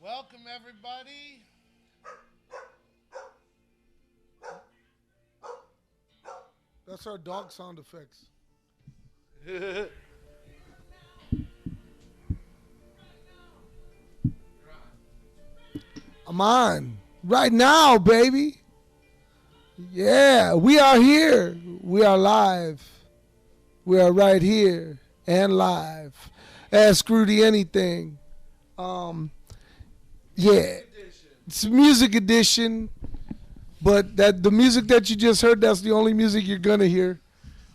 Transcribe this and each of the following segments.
Welcome, everybody. That's our dog sound effects. I'm on. Right now, baby. Yeah, we are here. We are live. We are right here and live. Ask Rudy anything. Yeah, it's music edition. But the music that you just heard, that's the only music you're gonna hear,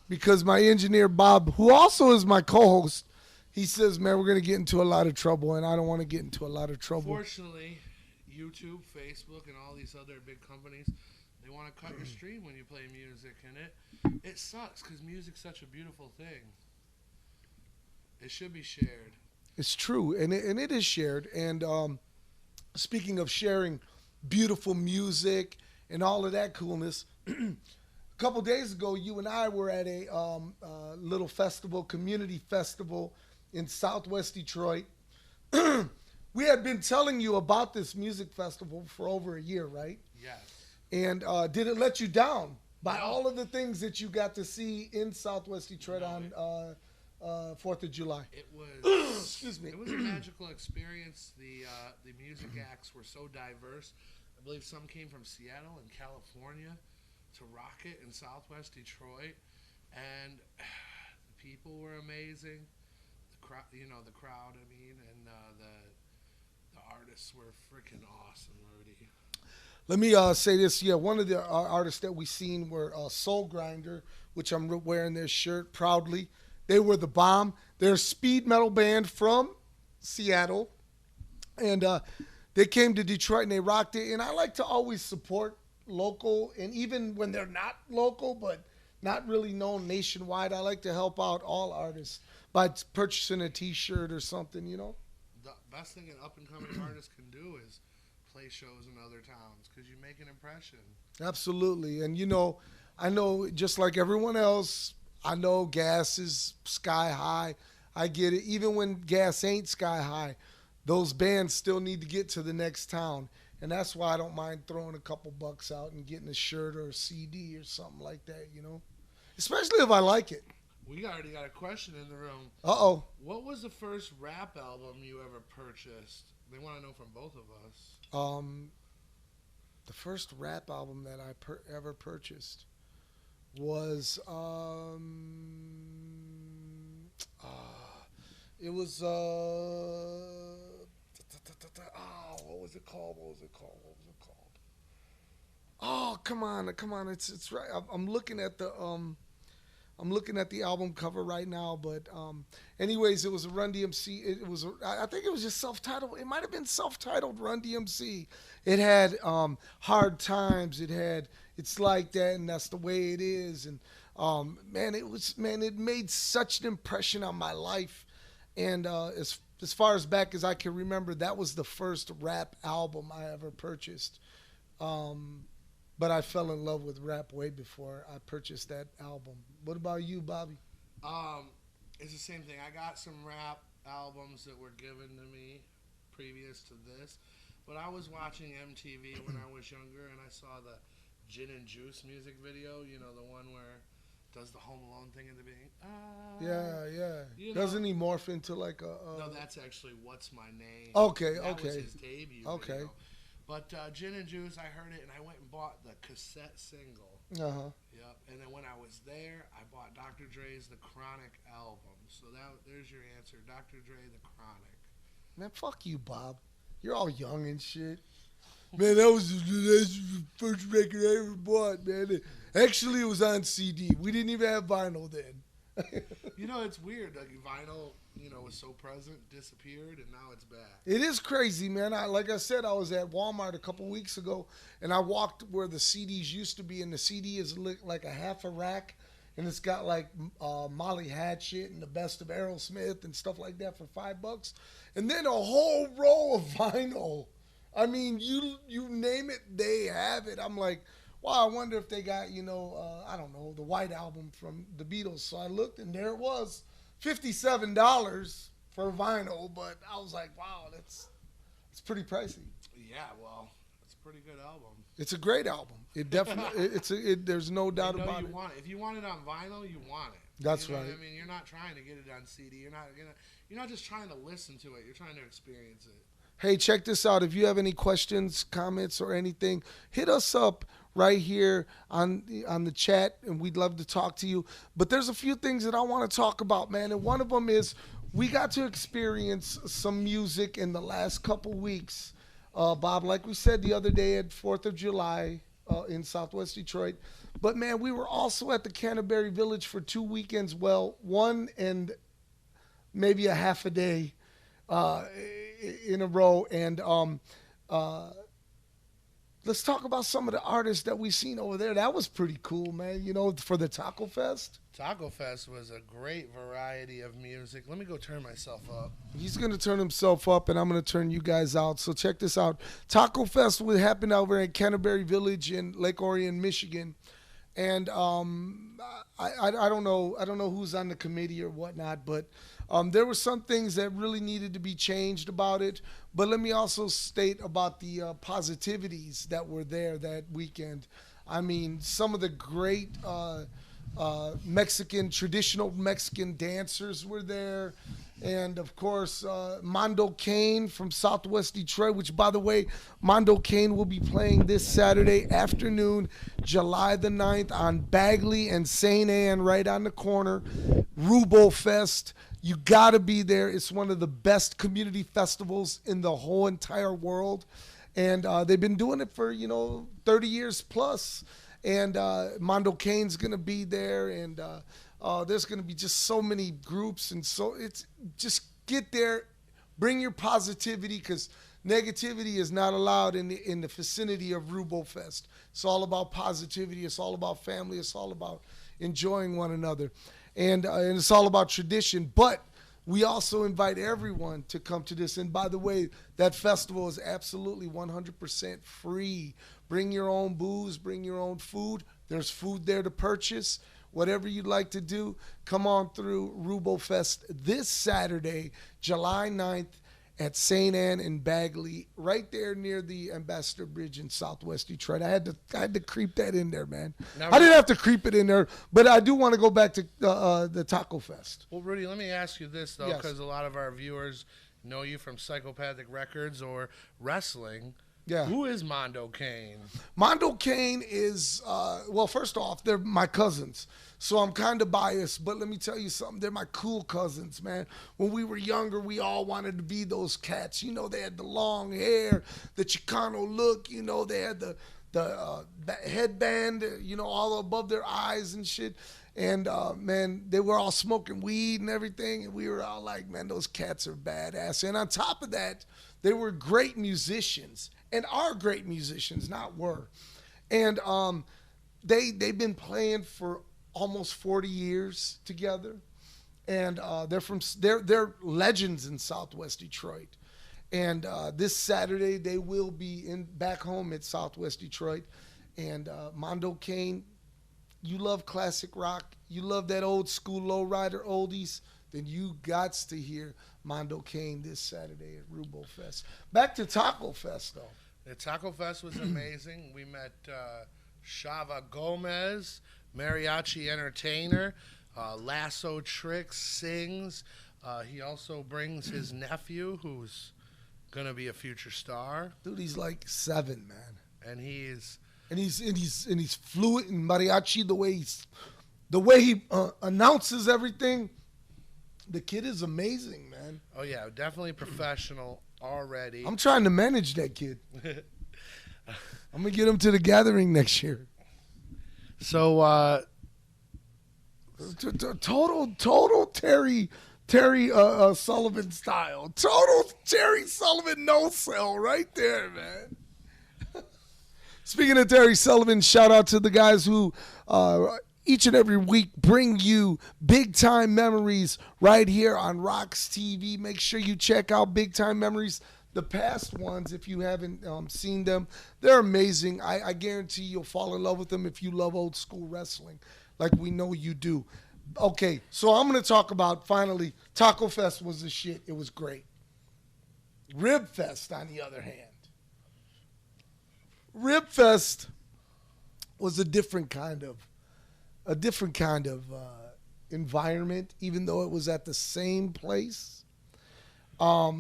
because my engineer Bob, who also is my co-host, he says, "Man, we're gonna get into a lot of trouble," and I don't want to get into a lot of trouble. Fortunately, YouTube, Facebook, and all these other big companies, they want to cut your stream when you play music, and it sucks because music's such a beautiful thing. It should be shared. It's true, and it is shared. And speaking of sharing beautiful music and all of that coolness, a couple days ago, you and I were at a little festival, community festival in Southwest Detroit. We had been telling you about this music festival for over a year, right? Yes. And did it let you down by all of the things that you got to see in Southwest Detroit on 4th of July? It was. Excuse me. It was a magical experience. The music acts were so diverse. I believe some came from Seattle and California to rock it in Southwest Detroit, and the people were amazing. The crowd, the crowd. I mean, and the artists were freaking awesome, Rudy. Let me say this. Yeah, one of the artists that we seen were Soul Grinder, which I'm wearing their shirt proudly. They were the bomb. They're a speed metal band from Seattle, and they came to Detroit and they rocked it. And I like to always support local, and even when they're not local, but not really known nationwide, I like to help out all artists by purchasing a T-shirt or something, The best thing an up-and-coming artist can do is play shows in other towns because you make an impression. Absolutely. And, I know just like everyone else, I know gas is sky high. I get it. Even when gas ain't sky high, those bands still need to get to the next town. And that's why I don't mind throwing a couple bucks out and getting a shirt or a CD or something like that, Especially if I like it. We already got a question in the room. Uh-oh. What was the first rap album you ever purchased? They want to know from both of us. The first rap album that I ever purchased was it was what was it called? Oh, come on! It's right. I'm looking at the album cover right now, but anyways, it was a Run DMC. I think it was just self-titled. It might have been self-titled Run DMC. It had Hard Times. It had It's Like That, and That's the Way It Is. And it made such an impression on my life. And as far as back as I can remember, that was the first rap album I ever purchased. But I fell in love with rap way before I purchased that album. What about you, Bobby? It's the same thing. I got some rap albums that were given to me previous to this, but I was watching MTV when I was younger, and I saw the Gin and Juice music video. The one where does the Home Alone thing at the beginning. Yeah. Doesn't he morph into like a? No, that's actually What's My Name. Okay. That was his debut. Okay. Video. But Gin and Juice, I heard it, and I went and bought the cassette single. Uh-huh. Yep. And then when I was there, I bought Dr. Dre's The Chronic album. So there's your answer, Dr. Dre, The Chronic. Man, fuck you, Bob. You're all young and shit. Man, that was the first record I ever bought, man. Actually, it was on CD. We didn't even have vinyl then. It's weird. Like vinyl, was so present, disappeared, and now it's back. It is crazy, man. Like I said, I was at Walmart a couple weeks ago, and I walked where the CDs used to be, and the CD is like a half a rack, and it's got like Molly Hatchet and the best of Aerosmith and stuff like that for $5, and then a whole row of vinyl. I mean, you name it, they have it. I'm like, wow, I wonder if they got, I don't know, the White Album from the Beatles. So I looked, and there it was, $57 for vinyl. But I was like, wow, that's It's pretty pricey. Yeah, well, it's a pretty good album. It's a great album. It definitely. There's no doubt about it. Want it. If you want it on vinyl, you want it. That's you know right. What I mean, you're not trying to get it on CD. You're not just trying to listen to it. You're trying to experience it. Hey, check this out. If you have any questions, comments, or anything, hit us up right here on the chat, and we'd love to talk to you. But there's a few things that I want to talk about, man, and one of them is we got to experience some music in the last couple weeks. Bob, like we said the other day at 4th of July in Southwest Detroit. But, man, we were also at the Canterbury Village for 2 weekends. Well, one and maybe a half a day in a row. And let's talk about some of the artists that we've seen over there. That was pretty cool, man, for the Taco Fest. Taco Fest was a great variety of music. Let me go turn myself up. He's going to turn himself up, and I'm going to turn you guys out. So check this out. Taco Fest will happen over at Canterbury Village in Lake Orion, Michigan. And I don't know who's on the committee or whatnot, but there were some things that really needed to be changed about it. But let me also state about the positivities that were there that weekend. I mean, some of the great traditional Mexican dancers were there. And, of course, Mondo Kane from Southwest Detroit, which, by the way, Mondo Kane will be playing this Saturday afternoon, July the 9th, on Bagley and St. Anne, right on the corner. Rubo Fest. You got to be there. It's one of the best community festivals in the whole entire world. And they've been doing it for, 30 years plus. And Mondo Kane's going to be there. And there's going to be just so many groups. And so it's just get there. Bring your positivity, because negativity is not allowed in the vicinity of Rubo Fest. It's all about positivity. It's all about family. It's all about enjoying one another. And it's all about tradition. But we also invite everyone to come to this. And by the way, that festival is absolutely 100% free. Bring your own booze. Bring your own food. There's food there to purchase. Whatever you'd like to do, come on through Rubo Fest this Saturday, July 9th at St. Anne and Bagley, right there near the Ambassador Bridge in Southwest Detroit. I had to creep that in there, man. Now, I didn't have to creep it in there, but I do want to go back to the Taco Fest. Well, Rudy, let me ask you this, though, because a lot of our viewers know you from Psychopathic Records or wrestling. Yeah. Who is Mondo Kane? Mondo Kane is, first off, they're my cousins. So I'm kind of biased, but let me tell you something. They're my cool cousins, man. When we were younger, we all wanted to be those cats. They had the long hair, the Chicano look. They had the headband, all above their eyes and shit. And, man, they were all smoking weed and everything. And we were all like, man, those cats are badass. And on top of that, they were great musicians. And are great musicians, not were. And they've been playing for almost 40 years together. And they're legends in Southwest Detroit. And this Saturday they will be back home at Southwest Detroit. And Mondo Kane, you love classic rock, you love that old school lowrider oldies, then you gots to hear Mondo Kane this Saturday at Rubo Fest. Back to Taco Fest, though. The Taco Fest was amazing. We met Shava Gomez, mariachi entertainer, Lasso Tricks sings. He also brings his nephew, who's gonna be a future star. Dude, he's like 7, man. And he's fluent in mariachi. The way he announces everything. The kid is amazing, man. Oh yeah, definitely professional already. I'm trying to manage that kid. I'm gonna get him to the gathering next year. So total Terry Sullivan style. Total Terry Sullivan no sell right there, man. Speaking of Terry Sullivan, shout out to the guys who each and every week bring you big time memories right here on RoX-TV. Make sure you check out Big Time Memories. The past ones, if you haven't seen them, they're amazing. I guarantee you'll fall in love with them if you love old school wrestling, like we know you do. Okay, so I'm going to talk about, finally, Taco Fest was the shit. It was great. Ribfest, on the other hand. Ribfest was a different kind of environment, even though it was at the same place. How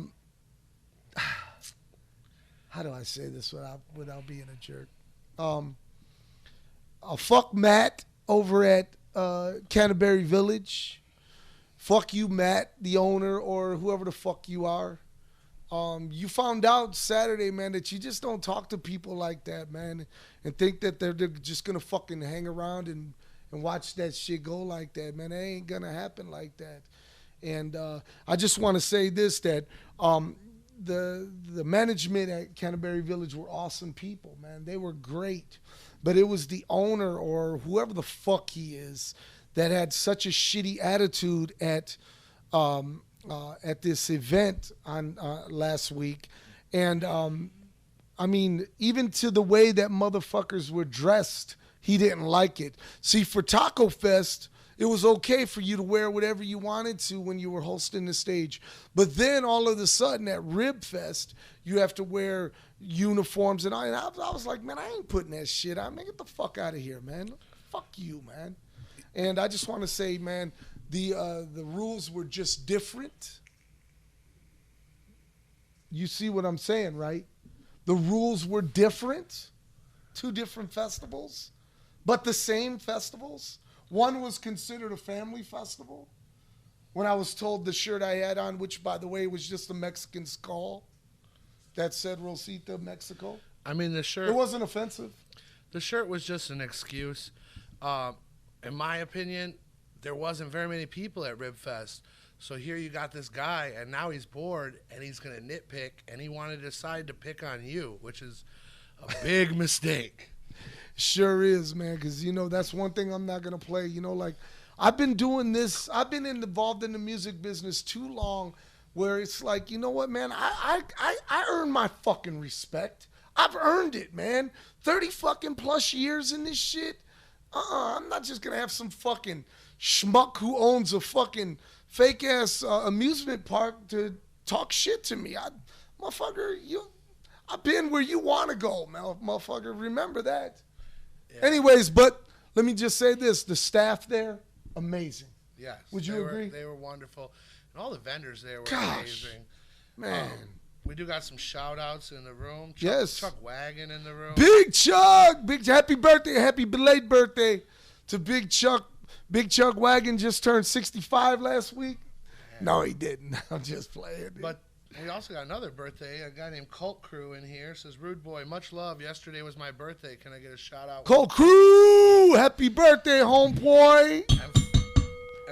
do I say this without being a jerk? Fuck Matt over at Canterbury Village. Fuck you, Matt, the owner, or whoever the fuck you are. You found out Saturday, man, that you just don't talk to people like that, man, and think that they're just gonna fucking hang around and watch that shit go like that, man. It ain't gonna happen like that. And I just want to say this, that the management at Canterbury Village were awesome people, man. They were great. But it was the owner or whoever the fuck he is that had such a shitty attitude at this event on last week. And I mean, even to the way that motherfuckers were dressed, he didn't like it. See, for Taco Fest, it was okay for you to wear whatever you wanted to when you were hosting the stage. But then all of a sudden at Rib Fest, you have to wear uniforms. And I was like, man, I ain't putting that shit on. Man, get the fuck out of here, man. Fuck you, man. And I just want to say, man, the rules were just different. You see what I'm saying, right? The rules were different. 2 different festivals, but the same festivals. One was considered a family festival. When I was told the shirt I had on, which, by the way, was just a Mexican skull that said Rosita, Mexico. I mean, the shirt... It wasn't offensive. The shirt was just an excuse. In my opinion, there wasn't very many people at Ribfest. So here you got this guy, and now he's bored, and he's going to nitpick, and he wanted to decide to pick on you, which is a big mistake. Sure is, man, because, you know, that's one thing I'm not going to play. You know, like, I've been doing this. I've been involved in the music business too long where it's like, you know what, man, I earn my fucking respect. I've earned it, man. 30 fucking plus years in this shit. I'm not just going to have some fucking schmuck who owns a fucking fake-ass amusement park to talk shit to me. Motherfucker, I've been where you want to go, motherfucker. Remember that. Yeah. Anyways, but let me just say this. The staff there, amazing. Yes. Would you agree? They were wonderful. And all the vendors there were amazing. Man. We do got some shout-outs in the room. Chuck Wagon in the room. Big Chuck. Happy birthday. Happy belated birthday to Big Chuck. Big Chuck Wagon just turned 65 last week. Man. No, he didn't. I'm just playing. But we also got another birthday. A guy named Cult Crew in here. Says, Rude Boy, much love. Yesterday was my birthday. Can I get a shout-out? Cult Crew. Happy birthday, homeboy.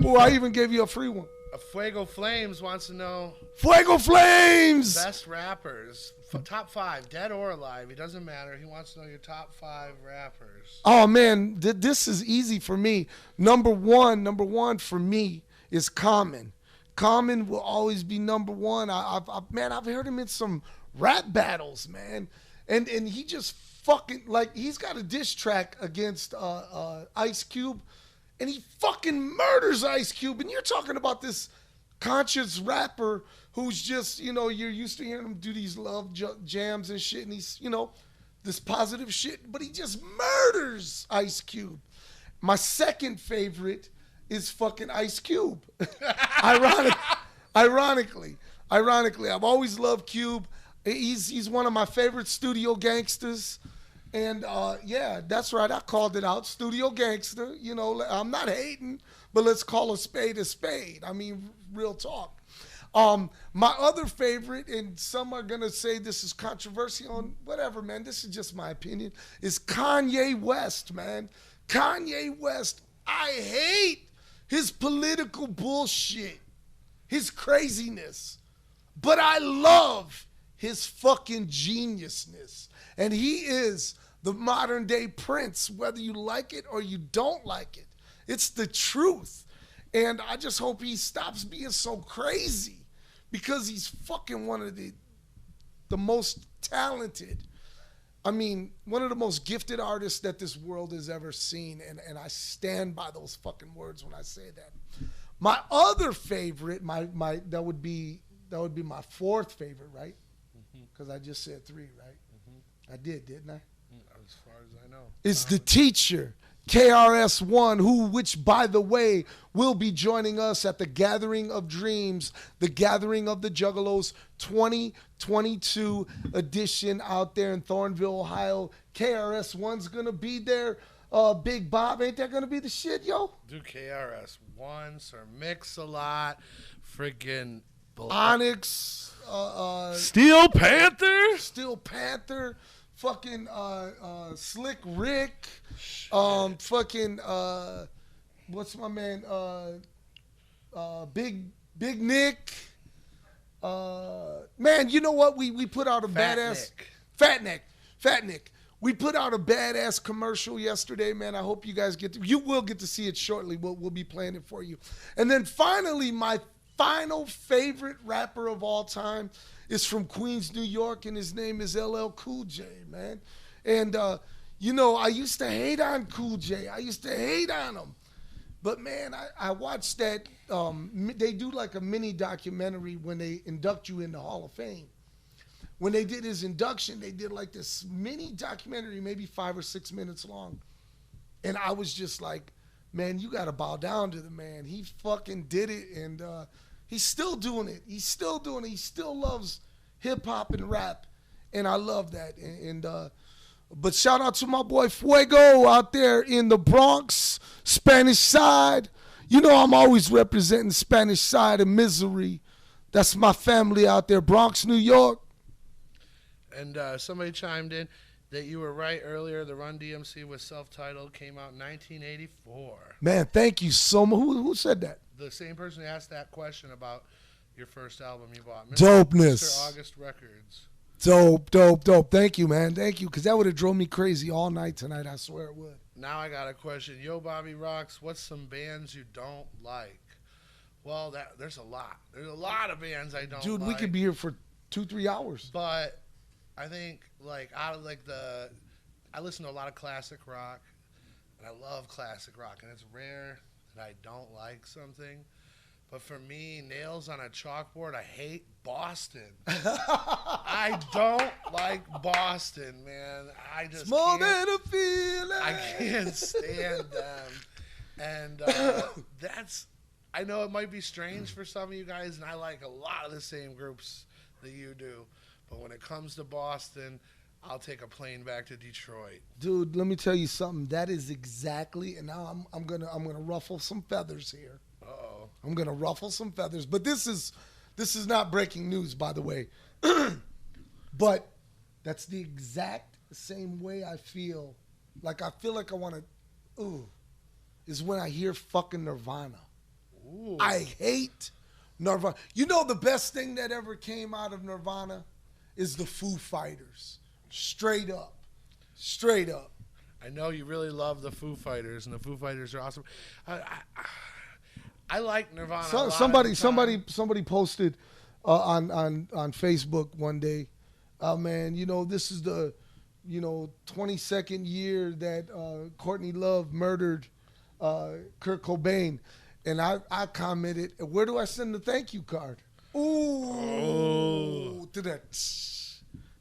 Oh, I even gave you a free one. Fuego Flames wants to know. Fuego Flames! Best rappers. Top 5, dead or alive. It doesn't matter. He wants to know your top 5 rappers. Oh, man. This is easy for me. Number one for me is Common. Common will always be number one. I've heard him in some rap battles, man. And he just fucking, like, he's got a diss track against Ice Cube. And he fucking murders Ice Cube. And you're talking about this conscious rapper who's just, you know, you're used to hearing him do these love jams and shit. And he's, you know, this positive shit. But he just murders Ice Cube. My second favorite is fucking Ice Cube. Ironically, I've always loved Cube. He's one of my favorite studio gangsters. And, yeah, that's right. I called it out. Studio gangster. You know, I'm not hating, but let's call a spade a spade. I mean, real talk. My other favorite, and some are going to say this is controversial, and whatever, man. This is just my opinion, is Kanye West, man. Kanye West. I hate his political bullshit, his craziness, but I love his fucking geniusness. And he is the modern day Prince, whether you like it or you don't like it. It's the truth. And I just hope he stops being so crazy, because he's fucking one of the most talented, I mean, one of the most gifted artists that this world has ever seen. And I stand by those fucking words when I say that. My other favorite, that would be my fourth favorite, right? Because I just said 3, right? I did, didn't I? As far as I know. It's the teacher, KRS-One, which, by the way, will be joining us at the Gathering of Dreams, the Gathering of the Juggalos 2022 edition out there in Thornville, Ohio. KRS-One's going to be there. Big Bob, ain't that going to be the shit, yo? Do KRS-One, Sir Mix-a-Lot, freaking Onyx, Steel Panther, fucking Slick Rick, fucking what's my man, Big Nick. Man, you know what? We put out a Fat Nick. We put out a badass commercial yesterday, man. I hope you guys you will get to see it shortly. We'll be playing it for you. And then finally, my final favorite rapper of all time is from Queens, New York, and his name is LL Cool J, man. And, you know, I used to hate on Cool J. I used to hate on him. But, man, I watched that. They do like a mini documentary when they induct you in the Hall of Fame. When they did his induction, they did like this mini documentary, maybe 5 or 6 minutes long. And I was just like, man, you got to bow down to the man. He fucking did it, and he's still doing it. He still loves hip-hop and rap, and I love that. But shout out to my boy Fuego out there in the Bronx, Spanish side. You know I'm always representing Spanish side of misery. That's my family out there, Bronx, New York. And somebody chimed in that you were right earlier. The Run DMC was self-titled, came out in 1984. Man, thank you so much. Who said that? The same person who asked that question about your first album you bought. Dopeness. Mr. August Records. Dope. Thank you, man. Thank you. Because that would have drove me crazy all night tonight. I swear it would. Now I got a question. Yo, Bobby Rocks, what's some bands you don't like? Well, there's a lot. There's a lot of bands I don't like. Dude, we could be here for 2-3 hours. But I think, like, out of, like, I listen to a lot of classic rock, and I love classic rock, and it's rare that I don't like something. But for me, nails on a chalkboard, I hate Boston. I don't like Boston, man. I just more than a feeling. I can't stand them. And I know it might be strange for some of you guys, and I like a lot of the same groups that you do. But when it comes to Boston, I'll take a plane back to Detroit. Dude, let me tell you something. That is exactly, and now I'm gonna ruffle some feathers here. Uh-oh. I'm gonna ruffle some feathers, but this is not breaking news, by the way. But that's the exact same way I feel. Like I feel like I want to, is when I hear fucking Nirvana. Ooh. I hate Nirvana. You know the best thing that ever came out of Nirvana is the Foo Fighters. Straight up. I know you really love the Foo Fighters, and the Foo Fighters are awesome. I like Nirvana. Somebody posted on Facebook one day, man, you know, this is the 22nd year that Courtney Love murdered Kurt Cobain, and I commented, where do I send the thank you card? Ooh, to that.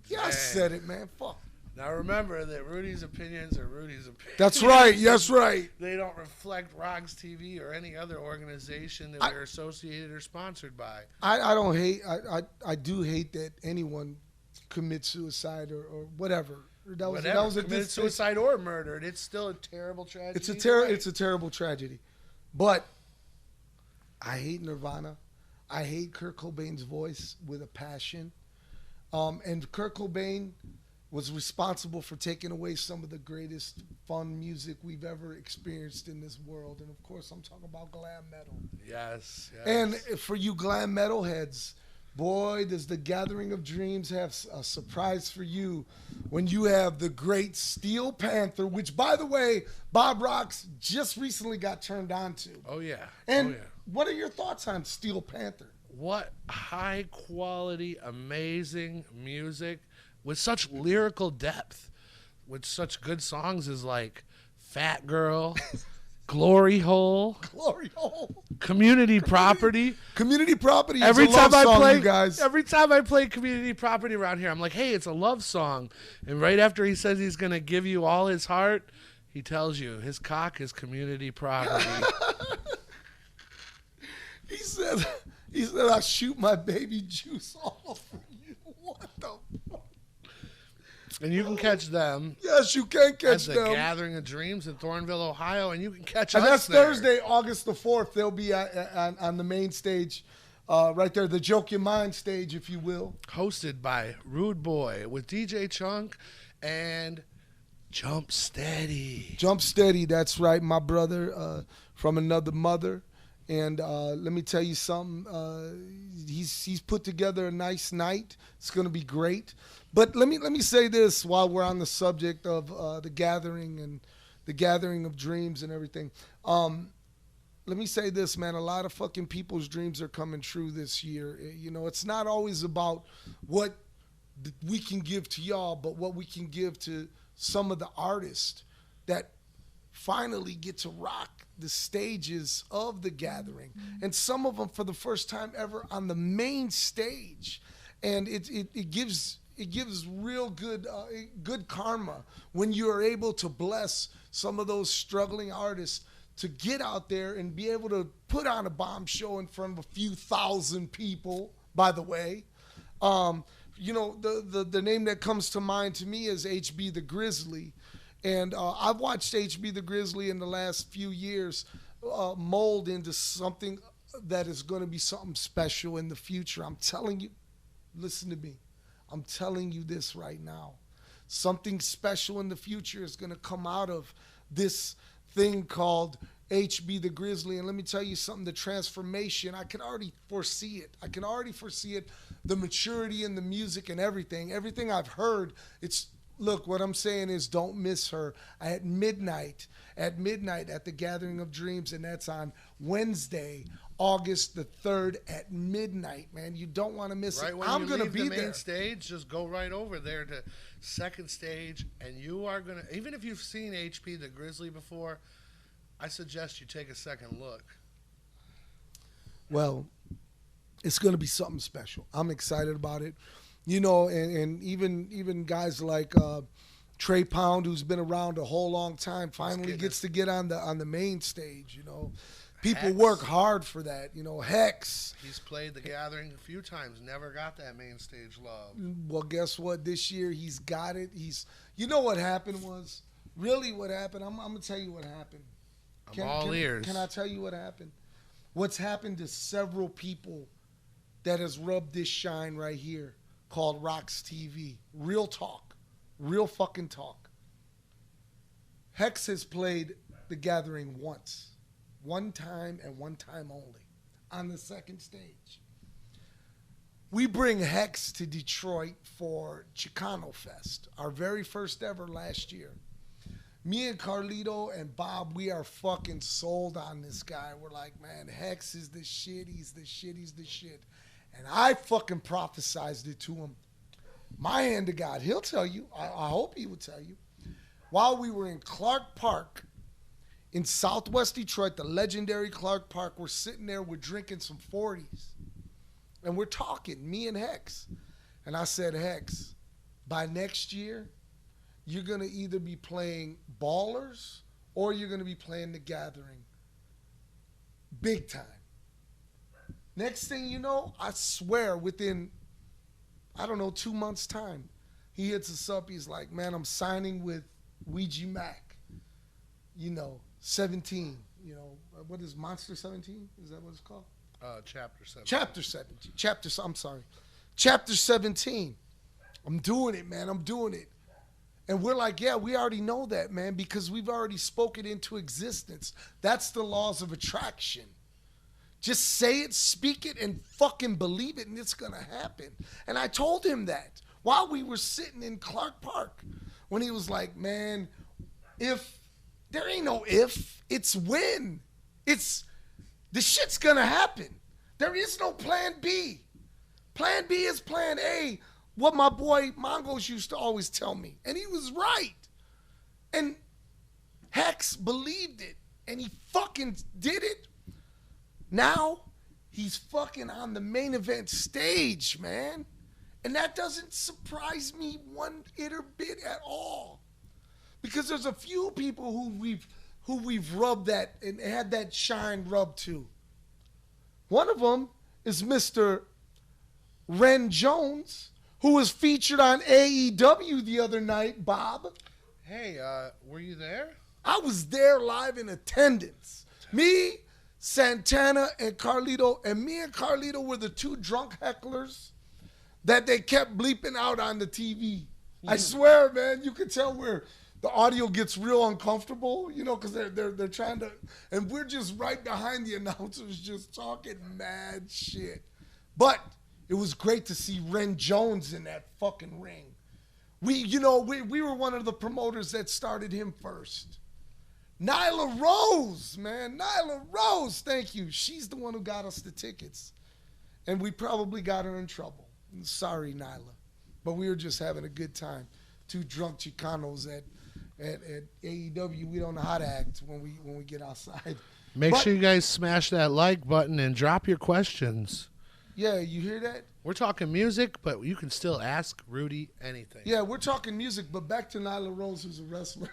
Yeah, I said it, man. Fuck. Now remember that Rudy's opinions are Rudy's opinions. That's right. That's right. They don't reflect RoX-TV or any other organization that we're associated or sponsored by. I don't hate. I do hate that anyone commits suicide or whatever. That was committed suicide or murdered. It's still a terrible tragedy. It's a terrible tragedy. But I hate Nirvana. I hate Kurt Cobain's voice with a passion. And Kurt Cobain was responsible for taking away some of the greatest fun music we've ever experienced in this world. And, of course, I'm talking about glam metal. Yes. And for you glam metal heads, boy, does the Gathering of Dreams have a surprise for you when you have the great Steel Panther, which, by the way, Bob Rox just recently got turned on to. Oh, yeah. And what are your thoughts on Steel Panther? What high quality, amazing music with such lyrical depth, with such good songs as like Fat Girl, Glory hole. Glory hole. Community property. Community property is Every a love time I song, play, you guys. every time I play community property around here, I'm like, hey, it's a love song. And right after he says he's gonna give you all his heart, he tells you his cock is community property. He said, I shoot my baby juice all for you. What the fuck? And you can catch them. Yes, you can catch at the them. Gathering of Dreams in Thornville, Ohio, and you can catch And us that's there. Thursday, August the 4th. They'll be on the main stage, right there, the Joke Your Mind stage, if you will. Hosted by Rude Boy with DJ Chunk and Jump Steady. Jump Steady, that's right, my brother from another mother. And let me tell you something. He's put together a nice night. It's going to be great. But let me say this while we're on the subject of the gathering and the gathering of dreams and everything. Let me say this, man. A lot of fucking people's dreams are coming true this year. You know, it's not always about what we can give to y'all, but what we can give to some of the artists that finally get to rock the stages of the gathering, and some of them for the first time ever on the main stage. And it gives real good karma when you are able to bless some of those struggling artists to get out there and be able to put on a bomb show in front of a few thousand people, by the way. You know, the name that comes to mind to me is HB the Grizzly. And I've watched HB the Grizzly in the last few years mold into something that is going to be something special in the future. I'm telling you, listen to me. I'm telling you this right now. Something special in the future is going to come out of this thing called HB the Grizzly. And let me tell you something, the transformation, I can already foresee it. I can already foresee it, the maturity in the music and everything. Everything I've heard, look, what I'm saying is don't miss her at midnight at the Gathering of Dreams, and that's on Wednesday, August the 3rd at midnight, man. You don't want to miss it. I'm going to be the there. Main stage, just go right over there to second stage, and you are going to, even if you've seen HP the Grizzly before, I suggest you take a second look. Well, it's going to be something special. I'm excited about it. You know, and even guys like Trey Pound, who's been around a whole long time, finally gets to get on the main stage. You know, people work hard for that. You know, Hex. He's played the Gathering a few times, never got that main stage love. Well, guess what? This year he's got it. You know what happened was really what happened. I'm gonna tell you what happened. I'm all ears. Can I tell you what happened? What's happened to several people that has rubbed this shine right here, called RoX-TV. Real talk. Real fucking talk. Hex has played the Gathering once. One time and one time only. On the second stage. We bring Hex to Detroit for Chicano Fest. Our very first ever last year. Me and Carlito and Bob, we are fucking sold on this guy. We're like, man, Hex is the shit. He's the shit. He's the shit. And I fucking prophesized it to him. My hand to God, he'll tell you. I hope he would tell you. While we were in Clark Park in Southwest Detroit, the legendary Clark Park, we're sitting there, we're drinking some 40s. And we're talking, me and Hex. And I said, Hex, by next year, you're going to either be playing Ballers or you're going to be playing The Gathering. Big time. Next thing you know, I swear within, 2 months' time, he hits us up. He's like, man, I'm signing with Ouija Mac. 17. What is Monster 17? Is that what it's called? Chapter 17. Chapter 17. I'm sorry. Chapter 17. I'm doing it, man. I'm doing it. And we're like, yeah, we already know that, man, because we've already spoken into existence. That's the laws of attraction. Just say it, speak it, and fucking believe it, and it's going to happen. And I told him that while we were sitting in Clark Park when he was like, man, there ain't no if, it's when. The shit's going to happen. There is no plan B. Plan B is plan A, what my boy Mongos used to always tell me. And he was right. And Hex believed it. and he fucking did it. Now he's fucking on the main event stage, man. And that doesn't surprise me one bit at all. Because there's a few people who we've rubbed that and had that shine rubbed to. One of them is Mr. Ren Jones, who was featured on AEW the other night, Bob. Hey, were you there? I was there live in attendance. Me, Santana, and Carlito. And me and Carlito were the two drunk hecklers that they kept bleeping out on the TV. I swear, man, you could tell where the audio gets real uncomfortable, you know, because they're trying to, and we're just right behind the announcers just talking mad shit. But it was great to see Ren Jones in that fucking ring. We were one of the promoters that started him first. Nyla Rose, man. Nyla Rose, thank you. She's the one who got us the tickets. And we probably got her in trouble. Sorry, Nyla. But we were just having a good time. Two drunk Chicanos at AEW. We don't know how to act when we get outside. Make sure you guys smash that like button and drop your questions. Yeah, you hear that? We're talking music, but you can still ask Rudy anything. Yeah, we're talking music, but back to Nyla Rose, who's a wrestler.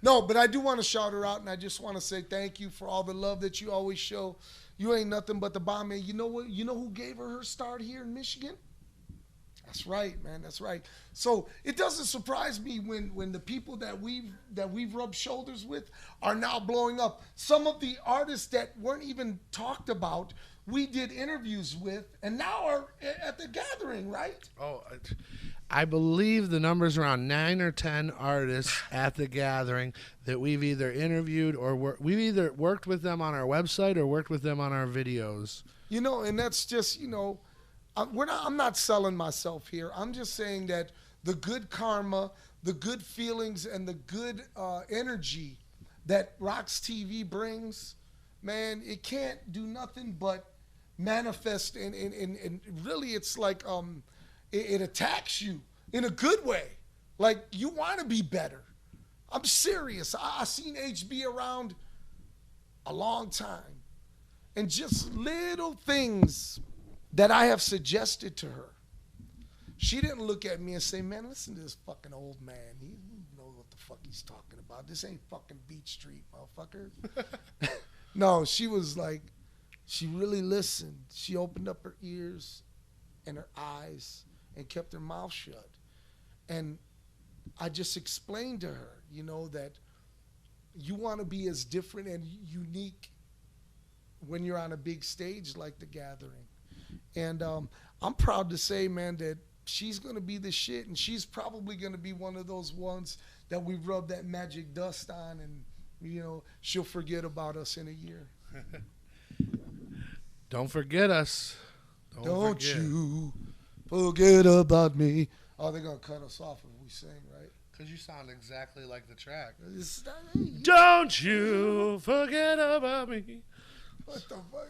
No, but I do want to shout her out, and I just want to say thank you for all the love that you always show. You ain't nothing but the bomb, man. You know what? You know who gave her start here in Michigan? That's right, man. That's right. So it doesn't surprise me when the people that we've rubbed shoulders with are now blowing up. Some of the artists that weren't even talked about, we did interviews with, and now are at the gathering, right? Oh, I believe the number's around 9 or 10 artists at the gathering that we've either interviewed or we've either worked with them on our website or worked with them on our videos. You know, and that's just, you know, I'm not selling myself here. I'm just saying that the good karma, the good feelings, and the good energy that RoX-TV brings, man, it can't do nothing but manifest, and really it's like it attacks you in a good way. Like, you want to be better. I'm serious. I seen HB around a long time, and just little things that I have suggested to her. She didn't look at me and say, man, listen to this fucking old man. He knows what the fuck he's talking about. This ain't fucking Beach Street, motherfucker. No, she was like, she really listened. She opened up her ears and her eyes and kept her mouth shut. And I just explained to her, you know, that you want to be as different and unique when you're on a big stage like the gathering. And I'm proud to say, man, that she's going to be the shit, and she's probably going to be one of those ones that we rub that magic dust on, and, you know, she'll forget about us in a year. Don't forget us. Don't you forget about me. Oh, they're going to cut us off if we sing, right? Because you sound exactly like the track. Don't you forget about me. What the fuck?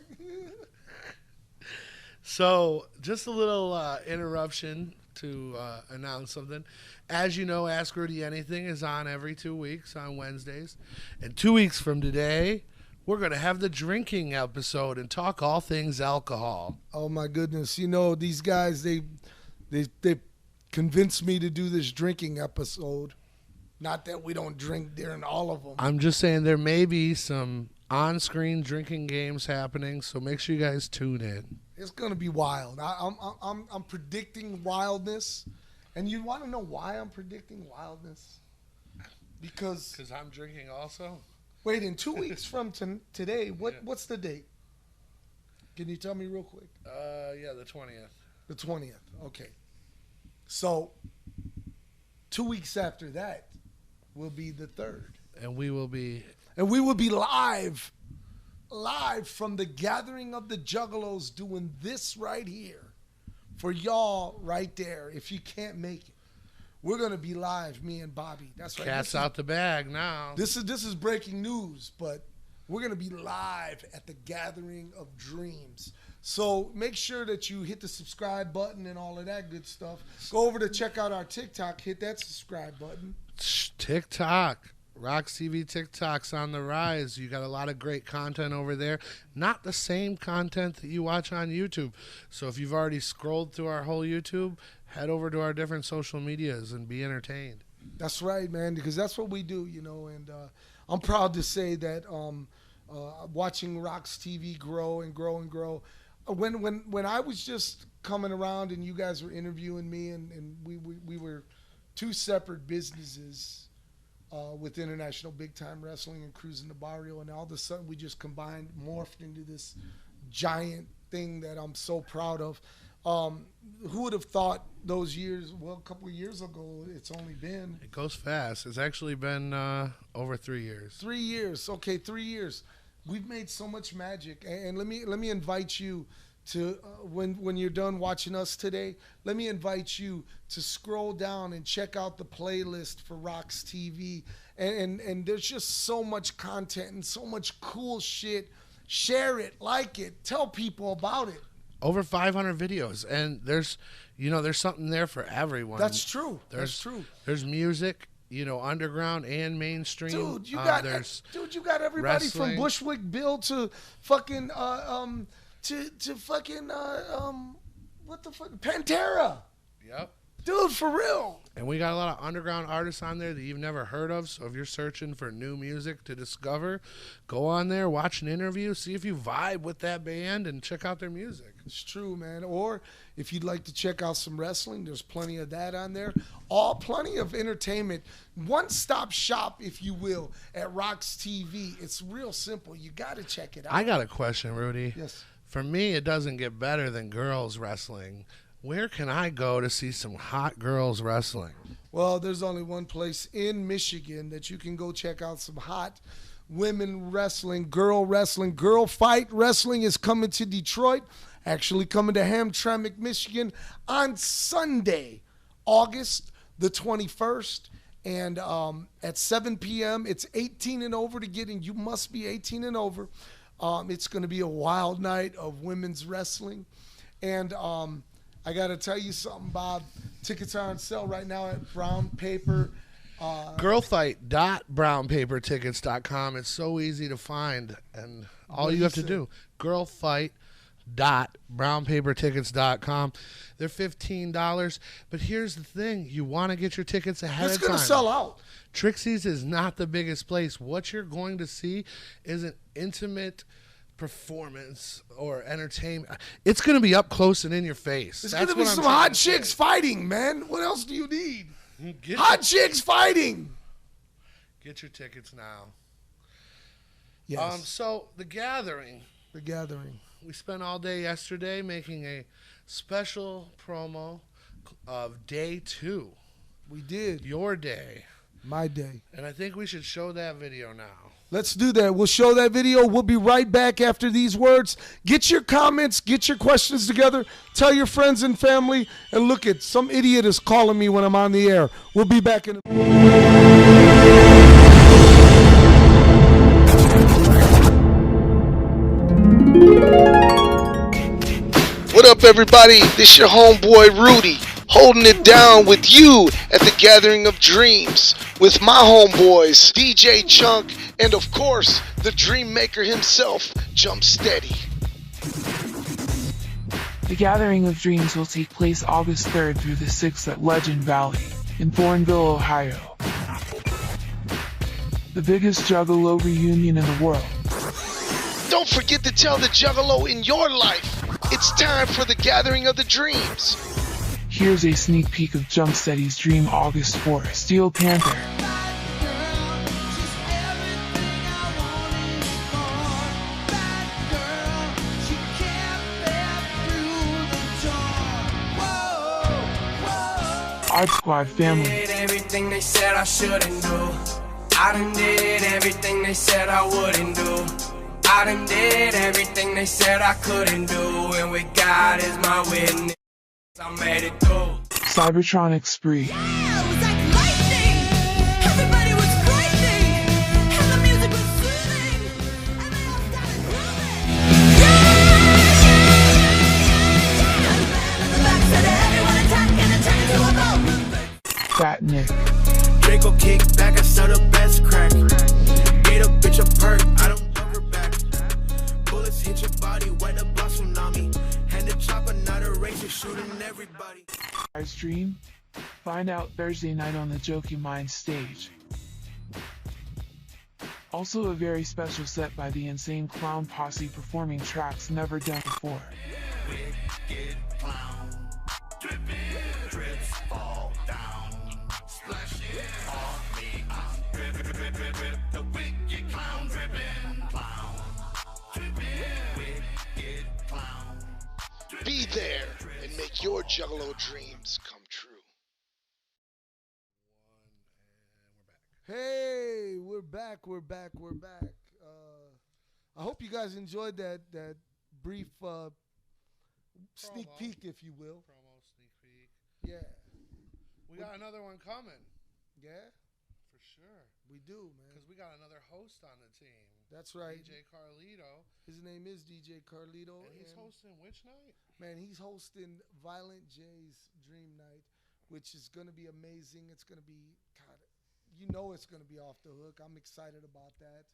So, just a little interruption to announce something. As you know, Ask Rudy Anything is on every 2 weeks on Wednesdays. And 2 weeks from today, we're going to have the drinking episode and talk all things alcohol. Oh, my goodness. You know, these guys, they convinced me to do this drinking episode. Not that we don't drink during all of them. I'm just saying there may be some on-screen drinking games happening, so make sure you guys tune in. It's gonna be wild. I'm predicting wildness, and you want to know why I'm predicting wildness? Because I'm drinking also. Wait, in 2 weeks from today, what's the date? Can you tell me real quick? Yeah, the 20th. The 20th. Okay. So 2 weeks after that will be the 3rd, and we will be live from the gathering of the Juggalos, doing this right here for y'all right there. If you can't make it, we're gonna be live, me and Bobby. That's right. Cat's out the bag now. This is breaking news, but we're gonna be live at the Gathering of Dreams. So make sure that you hit the subscribe button and all of that good stuff. Go over to check out our TikTok. Hit that subscribe button. TikTok. RoX-TV TikTok's on the rise. You got a lot of great content over there. Not the same content that you watch on YouTube. So if you've already scrolled through our whole YouTube, head over to our different social medias and be entertained. That's right, man, because that's what we do, you know. And I'm proud to say that watching RoX-TV grow and grow and grow. When I was just coming around and you guys were interviewing me, and we were two separate businesses with International Big Time Wrestling and Cruising the Barrio, and all of a sudden we just combined, morphed into this giant thing that I'm so proud of. Who would have thought those years? Well, a couple of years ago, it's only been. It goes fast. It's actually been over 3 years. 3 years. Okay, 3 years. We've made so much magic, and let me invite you to when you're done watching us today, let me invite you to scroll down and check out the playlist for RoX-TV, and there's just so much content and so much cool shit. Share it, like it, tell people about it. Over 500 videos, and there's something there for everyone. That's true. That's true. There's music, underground and mainstream. Dude, you got everybody wrestling. from Bushwick Bill to fucking to fucking what the fuck, Pantera. Yep. Dude, for real. And we got a lot of underground artists on there that you've never heard of. So if you're searching for new music to discover, go on there, watch an interview, see if you vibe with that band, and check out their music. It's true, man. Or if you'd like to check out some wrestling, there's plenty of that on there. Plenty of entertainment. One-stop shop, if you will, at RoX-TV. It's real simple. You got to check it out. I got a question, Rudy. Yes. For me, it doesn't get better than girls wrestling. Where can I go to see some hot girls wrestling? Well, there's only one place in Michigan that you can go check out some hot women wrestling, girl wrestling. Girl Fight Wrestling is coming to Detroit, actually coming to Hamtramck, Michigan on Sunday, August the 21st. And at 7 p.m., it's 18 and over to get in. You must be 18 and over. It's going to be a wild night of women's wrestling. And I got to tell you something, Bob. Tickets are on sale right now at Brown Paper. Girlfight.brownpapertickets.com. It's so easy to find. And all you have to do, girlfight.brownpapertickets.com. They're $15. But here's the thing. You want to get your tickets ahead of time. It's going to sell out. Trixie's is not the biggest place. What you're going to see is an intimate performance or entertainment. It's going to be up close and in your face. There's going to be some hot chicks fighting, man. What else do you need? Hot chicks fighting. Get your tickets now. Yes. So The Gathering. The Gathering. We spent all day yesterday making a special promo of day 2. We did. Your day. My day. And I think we should show that video now. Let's do that. We'll show that video. We'll be right back after these words. Get your comments, get your questions together. Tell your friends and family. And look at some idiot is calling me when I'm on the air. We'll be back in a What up, everybody? This your homeboy Rudy, holding it down with you at the Gathering of Dreams with my homeboys DJ Chunk and, of course, the Dream Maker himself, Jump Steady. The Gathering of Dreams will take place August 3rd through the 6th at Legend Valley in Thornville, Ohio. The biggest Juggalo reunion in the world. Don't forget to tell the Juggalo in your life, it's time for the Gathering of the Dreams. Here's a sneak peek of Jump Steady's Dream August 4th, Steel Panther. Art Squad family. Did everything they said I shouldn't do. I done did everything they said I wouldn't do. I done did everything they said I couldn't do. And with God as my witness, I made it through. Cybertronic Spree. Yeah, it was like lightning. Everybody was frightening. And the music was soothing. And they all started grooving. Yeah. And the man in the back said everyone attack and it turned into a boat. Fat Nick. Draco kick back, I saw the best crack. everybody. Stream? Find out Thursday night on the Jokey Mind stage. Also a very special set by the Insane Clown Posse performing tracks never done before. Wicked clown, dripping, drips fall down, splashing off me. I'm drip, the wicked clown, dripping clown, dripping, wicked clown. Be there and make your Juggalo dreams come true. Hey, we're back. I hope you guys enjoyed that brief sneak peek, if you will. Promo, sneak peek. Yeah. We got another one coming. Yeah? For sure. We do, man. Because we got another host on the team. That's right. DJ Carlito. His name is DJ Carlito. And he's hosting which night? Man, he's hosting Violent J's Dream Night, which is going to be amazing. It's going to be, God, you know it's going to be off the hook. I'm excited about that.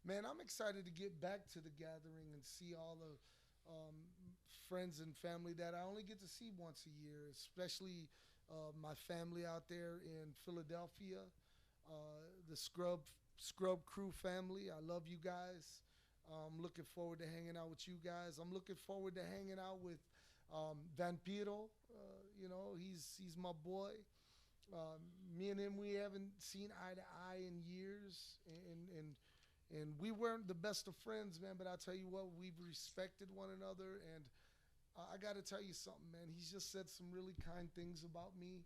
Man, I'm excited to get back to the gathering and see all the friends and family that I only get to see once a year, especially my family out there in Philadelphia, the Scrub Crew family. I love you guys. I'm looking forward to hanging out with you guys. I'm looking forward to hanging out with Vampiro. You know, he's my boy. Me and him, we haven't seen eye to eye in years, and we weren't the best of friends, man, but I'll tell you what, we've respected one another, and I got to tell you something, man. He's just said some really kind things about me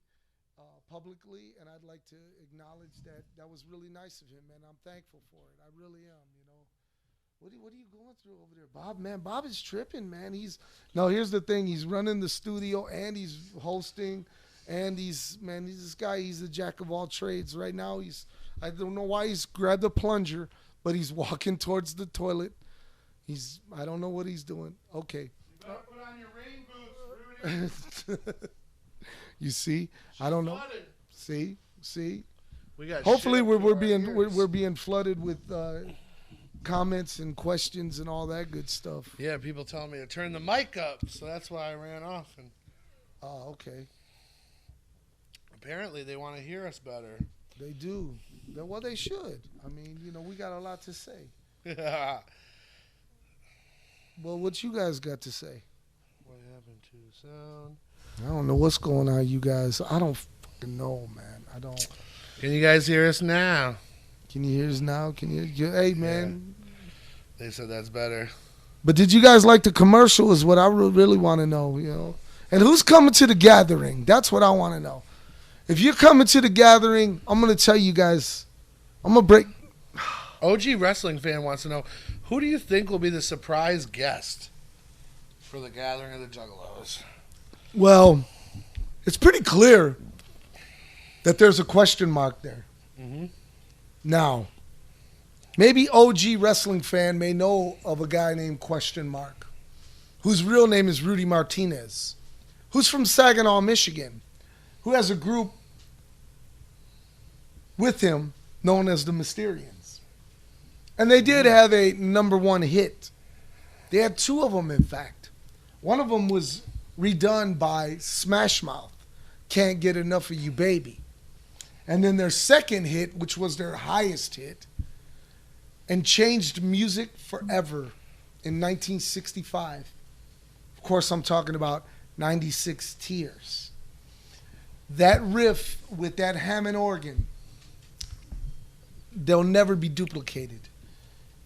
publicly, and I'd like to acknowledge that. That was really nice of him, man. I'm thankful for it. I really am, you know. What are you going through over there, Bob? Man, Bob is tripping, man. Here's the thing. He's running the studio, and he's hosting, and he's this guy, he's a jack of all trades. Right now, I don't know why he's grabbed a plunger, but he's walking towards the toilet. I don't know what he's doing. Okay. You better put on your rain boots, Rudy. You see? I don't know. Flooded. See? We got Hopefully shit we're to being our ears. we're being flooded with comments and questions and all that good stuff. Yeah, people telling me to turn the mic up, so that's why I ran off. And Oh, okay. apparently they want to hear us better. They do. Well, they should. I mean, you know, we got a lot to say. What Well, what you guys got to say? happened to sound? I don't know what's going on, you guys. I don't fucking know, man. I don't. Can you guys hear us now? Can you hear us now? Hey, man. They said that's better. But did you guys like the commercial is what I really want to know, you know? And who's coming to the gathering? That's what I want to know. If you're coming to the gathering, I'm going to tell you guys, I'm going to break. OG Wrestling Fan wants to know, who do you think will be the surprise guest for the gathering of the Juggalos? Well, it's pretty clear that there's a question mark there. Mm-hmm. Now, maybe OG Wrestling Fan may know of a guy named Question Mark, whose real name is Rudy Martinez, who's from Saginaw, Michigan, who has a group with him known as the Mysterians. And they did have a #1 hit. They had 2 of them, in fact. One of them was redone by Smash Mouth, Can't Get Enough of You Baby. And then their second hit, which was their highest hit, and changed music forever in 1965. Of course, I'm talking about 96 Tears. That riff with that Hammond organ, they'll never be duplicated.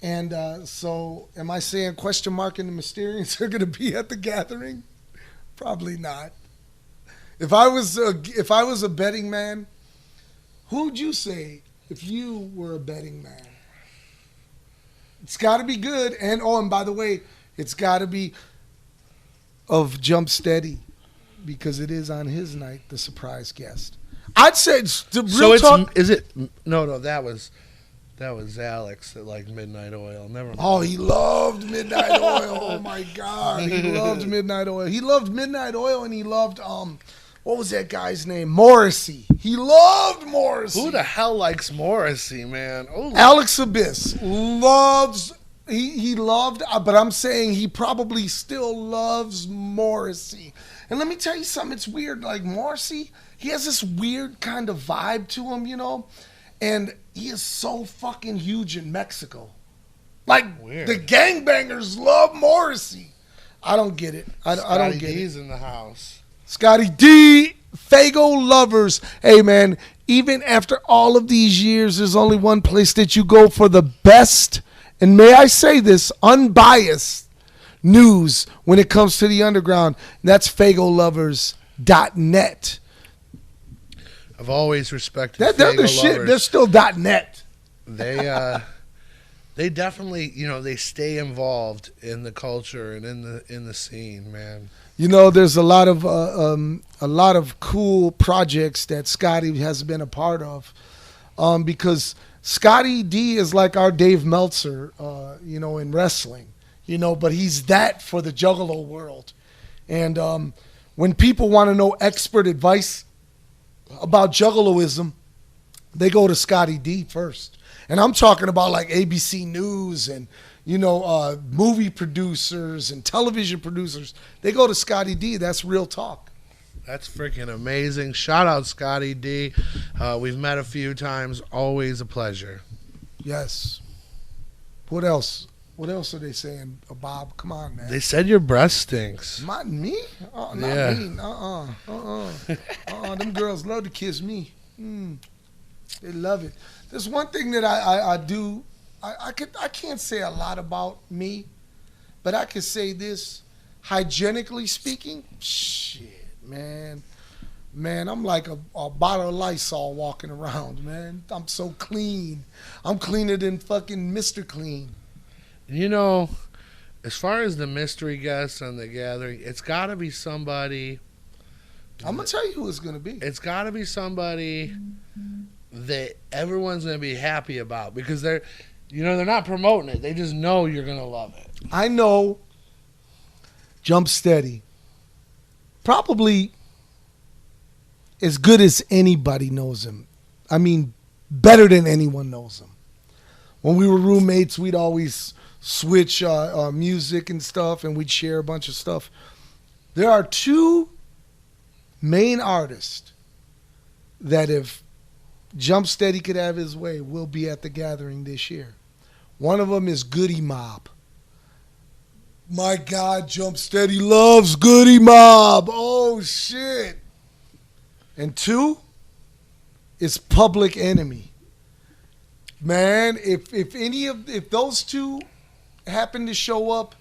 And so am I saying Question Mark and the Mysterians are going to be at the gathering? Probably not. If I was a betting man, who would you say if you were a betting man? It's got to be good. And by the way, it's got to be of Jump Steady, because it is on his night, the surprise guest. I'd say the real talk. Is it? No, that was Alex at like Midnight Oil. Never mind. Oh, he loved Midnight Oil. Oh my God, he loved Midnight Oil. He loved Midnight Oil, and he loved what was that guy's name? Morrissey. He loved Morrissey. Who the hell likes Morrissey, man? Oh, Alex Abyss loves he loved, but I'm saying he probably still loves Morrissey. And let me tell you something, it's weird. Like Morrissey, he has this weird kind of vibe to him, you know? And he is so fucking huge in Mexico. Like, Weird. the gangbangers love Morrissey. I don't get it. I don't get D's it. in the house. Scotty D, Fago lovers. Hey, man, even after all of these years, there's only one place that you go for the best, and may I say this, unbiased news when it comes to the underground. And that's FagoLovers.net. I've always respected They're the Fago shit. lovers. They're still .net. They definitely, they stay involved in the culture and in the scene, man. You know, there's a lot of cool projects that Scotty has been a part of, because Scotty D is like our Dave Meltzer, in wrestling, but he's that for the Juggalo world. And when people want to know expert advice about Juggaloism, they go to Scotty D first. And I'm talking about like ABC News and, movie producers and television producers. They go to Scotty D. That's real talk. That's freaking amazing. Shout out Scotty D. We've met a few times. Always a pleasure. Yes. What else? What else are they saying, Bob? Come on, man. They said your breath stinks. Not me? Not Yeah. me. Them girls love to kiss me. They love it. There's one thing that I do. I can't say a lot about me, but I can say this. Hygienically speaking, shit, man, I'm like a bottle of Lysol walking around, man. I'm so clean. I'm cleaner than fucking Mr. Clean. As far as the mystery guests on the gathering, it's got to be somebody. I'm gonna tell you who it's gonna be. It's got to be somebody that everyone's going to be happy about, because they're not promoting it. They just know you're going to love it. I know Jump Steady probably as good as anybody knows him. I mean, better than anyone knows him. When we were roommates, we'd always switch music and stuff, and we'd share a bunch of stuff. There are two main artists that if Jump Steady could have his way, will be at the gathering this year. One of them is Goody Mob. My God, Jump Steady loves Goody Mob. Oh, shit. And two is Public Enemy. Man, if those two happen to show up,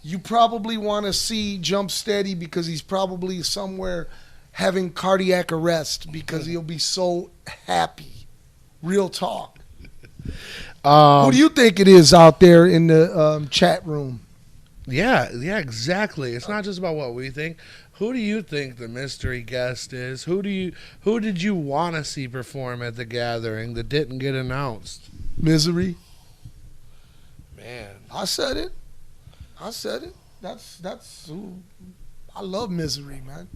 you probably want to see Jump Steady, because he's probably somewhere having cardiac arrest because he'll be so happy. Real talk. Who do you think it is out there in the chat room? Yeah, exactly. It's not just about what we think. Who do you think the mystery guest is? Who did you want to see perform at the gathering that didn't get announced? Misery. Man, I said it. That's who. I love Misery, man.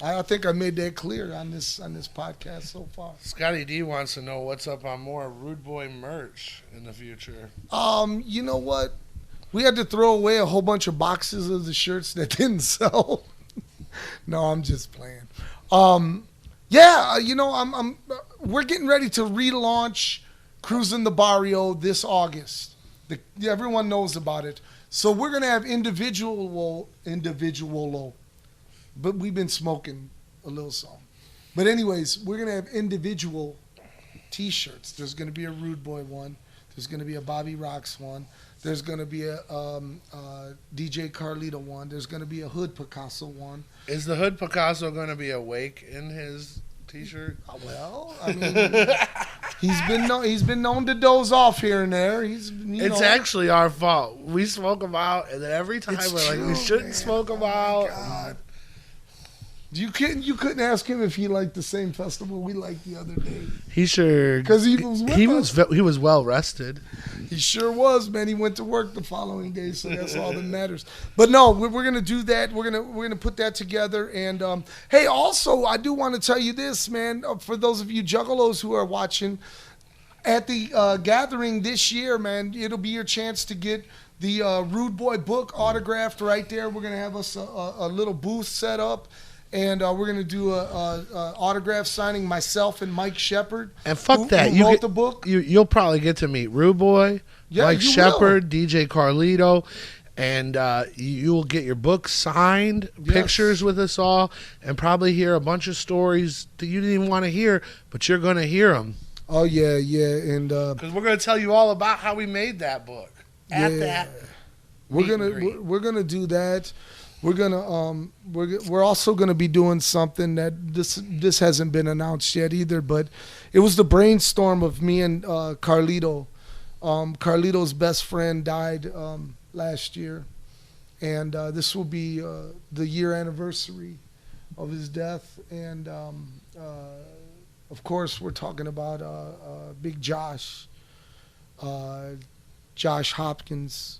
I think I made that clear on this podcast so far. Scotty D wants to know what's up on more Rude Boy merch in the future. You know what? We had to throw away a whole bunch of boxes of the shirts that didn't sell. No, I'm just playing. We're getting ready to relaunch Cruising the Barrio this August. Everyone knows about it. So we're gonna have individual, but we've been smoking a little something. But anyways, we're gonna have individual T-shirts. There's gonna be a Rude Boy one. There's gonna be a Bobby Rocks one. There's gonna be a DJ Carlito one. There's gonna be a Hood Picasso one. Is the Hood Picasso gonna be awake in his T-shirt? Well, I mean, he's been known to doze off here and there. It's actually our fault. We smoke him out, and then every time we're like, we shouldn't smoke him out. God. You couldn't ask him if he liked the same festival we liked the other day. He sure, because he was with us. He was well rested. He sure was, man. He went to work the following day, so that's all that matters. But no, we're gonna do that. We're gonna put that together. And hey, also, I do want to tell you this, man. For those of you juggalos who are watching, at the gathering this year, man, it'll be your chance to get the Rude Boy book autographed right there. We're going to have us a little booth set up, and we're going to do a autograph signing, myself and Mike Shepard. And fuck that. Who wrote the book. You'll probably get to meet Rude Boy, Mike Shepard, DJ Carlito, and you'll get your book signed, pictures with us all, and probably hear a bunch of stories that you didn't even want to hear, but you're going to hear them. Oh, yeah, and because we're going to tell you all about how we made that book. We're gonna do that. We're also gonna be doing something that this hasn't been announced yet either, but it was the brainstorm of me and Carlito. Carlito's best friend died last year, and this will be the year anniversary of his death, and of course we're talking about Big Josh. Josh Hopkins,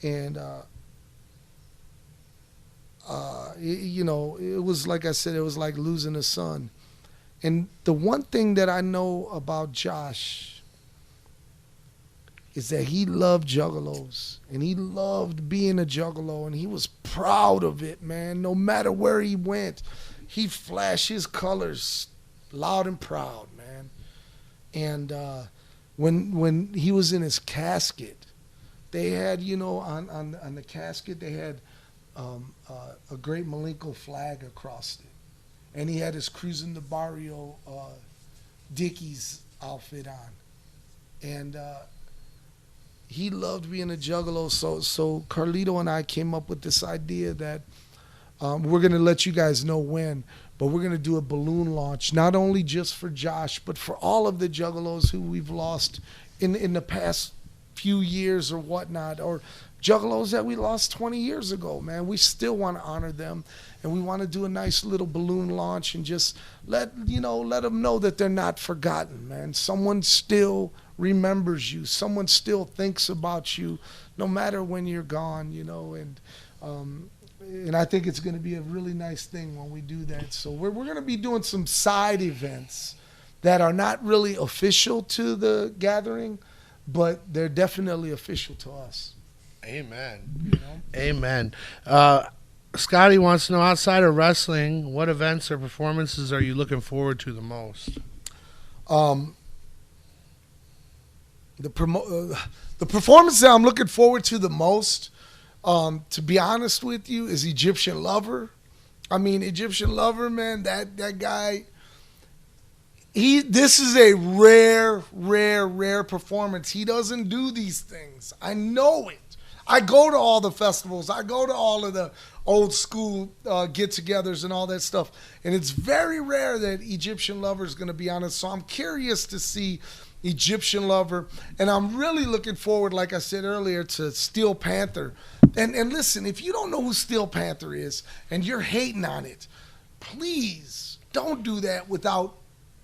and it was like I said, it was like losing a son. And the one thing that I know about Josh is that he loved juggalos, and he loved being a juggalo, and he was proud of it, man. No matter where he went, he'd flash his colors loud and proud, man. And when he was in his casket, they had, on the casket, they had a great Malenko flag across it. And he had his Cruising the Barrio Dickies outfit on. And he loved being a juggalo. So Carlito and I came up with this idea that we're going to let you guys know when, but we're going to do a balloon launch, not only just for Josh, but for all of the juggalos who we've lost in the past few years or whatnot, or juggalos that we lost 20 years ago, man. We still want to honor them, and we want to do a nice little balloon launch and just let them know that they're not forgotten, man. Someone still remembers you. Someone still thinks about you, no matter when you're gone, and I think it's going to be a really nice thing when we do that. So we're going to be doing some side events that are not really official to the gathering, but they're definitely official to us. Amen. Amen. Scotty wants to know, outside of wrestling, what events or performances are you looking forward to the most? The performance that I'm looking forward to the most, to be honest with you, is Egyptian Lover. I mean, Egyptian Lover, man, that guy, this is a rare performance. He doesn't do these things. I know it. I go to all the festivals. I go to all of the old school get-togethers and all that stuff. And it's very rare that Egyptian Lover is going to be on it. So I'm curious to see Egyptian Lover. And I'm really looking forward, like I said earlier, to Steel Panther. And listen, if you don't know who Steel Panther is and you're hating on it, please don't do that without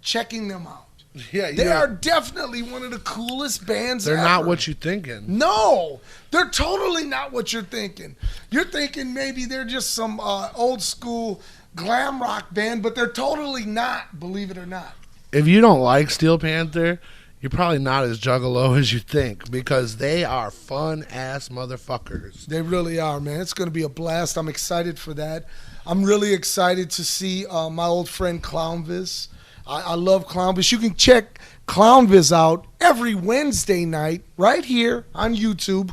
checking them out. Yeah, they are definitely one of the coolest bands ever. They're not what you're thinking. No, they're totally not what you're thinking. You're thinking maybe they're just some old school glam rock band, but they're totally not, believe it or not. If you don't like Steel Panther, you're probably not as juggalo as you think, because they are fun-ass motherfuckers. They really are, man. It's going to be a blast. I'm excited for that. I'm really excited to see my old friend Clownvis. I love Clownvis. You can check Clownvis out every Wednesday night right here on YouTube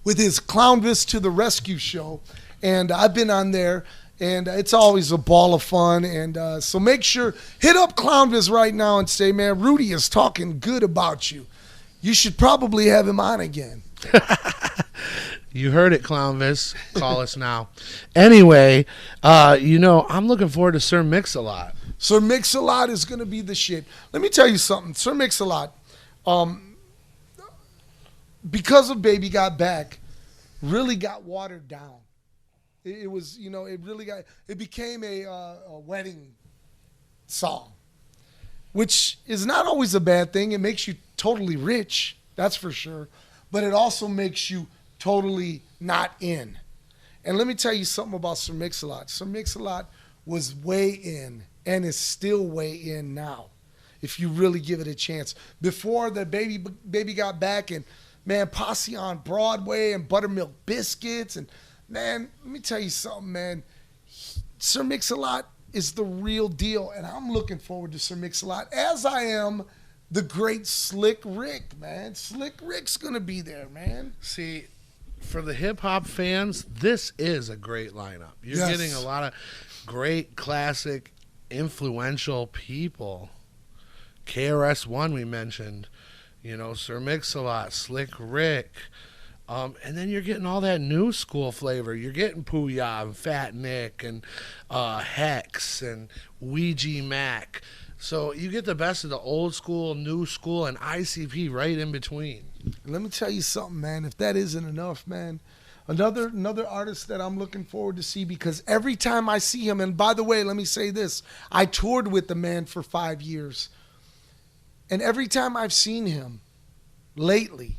with his Clownvis to the Rescue show. And I've been on there, and it's always a ball of fun. And so make sure, hit up Clownvis right now and say, man, Rudy is talking good about you. You should probably have him on again. You heard it, Clownvis. Call us now. Anyway, I'm looking forward to Sir Mix-a-Lot. Sir Mix-a-Lot is going to be the shit. Let me tell you something. Sir Mix-a-Lot, because of Baby Got Back, really got watered down. It was, it became a wedding song, which is not always a bad thing. It makes you totally rich, that's for sure. But it also makes you totally not in. And let me tell you something about Sir Mix-a-Lot. Sir Mix-a-Lot was way in and is still way in now. if you really give it a chance. Before the baby got back, and man, Posse on Broadway and Buttermilk Biscuits, and man, let me tell you something, man. Sir Mix-a-Lot is the real deal, and I'm looking forward to Sir Mix-a-Lot, as I am the great Slick Rick, man. Slick Rick's gonna be there, man. See, for the hip hop fans, this is a great lineup. You're Yes. getting a lot of great, classic, influential people. KRS-One we mentioned, Sir Mix-a-Lot, Slick Rick. And then you're getting all that new school flavor. You're getting Pooya and Fat Nick and Hex and Ouija Mac. So you get the best of the old school, new school, and ICP right in between. And let me tell you something, man. If that isn't enough, man, another artist that I'm looking forward to see, because every time I see him, and by the way, let me say this, I toured with the man for 5 years, and every time I've seen him lately,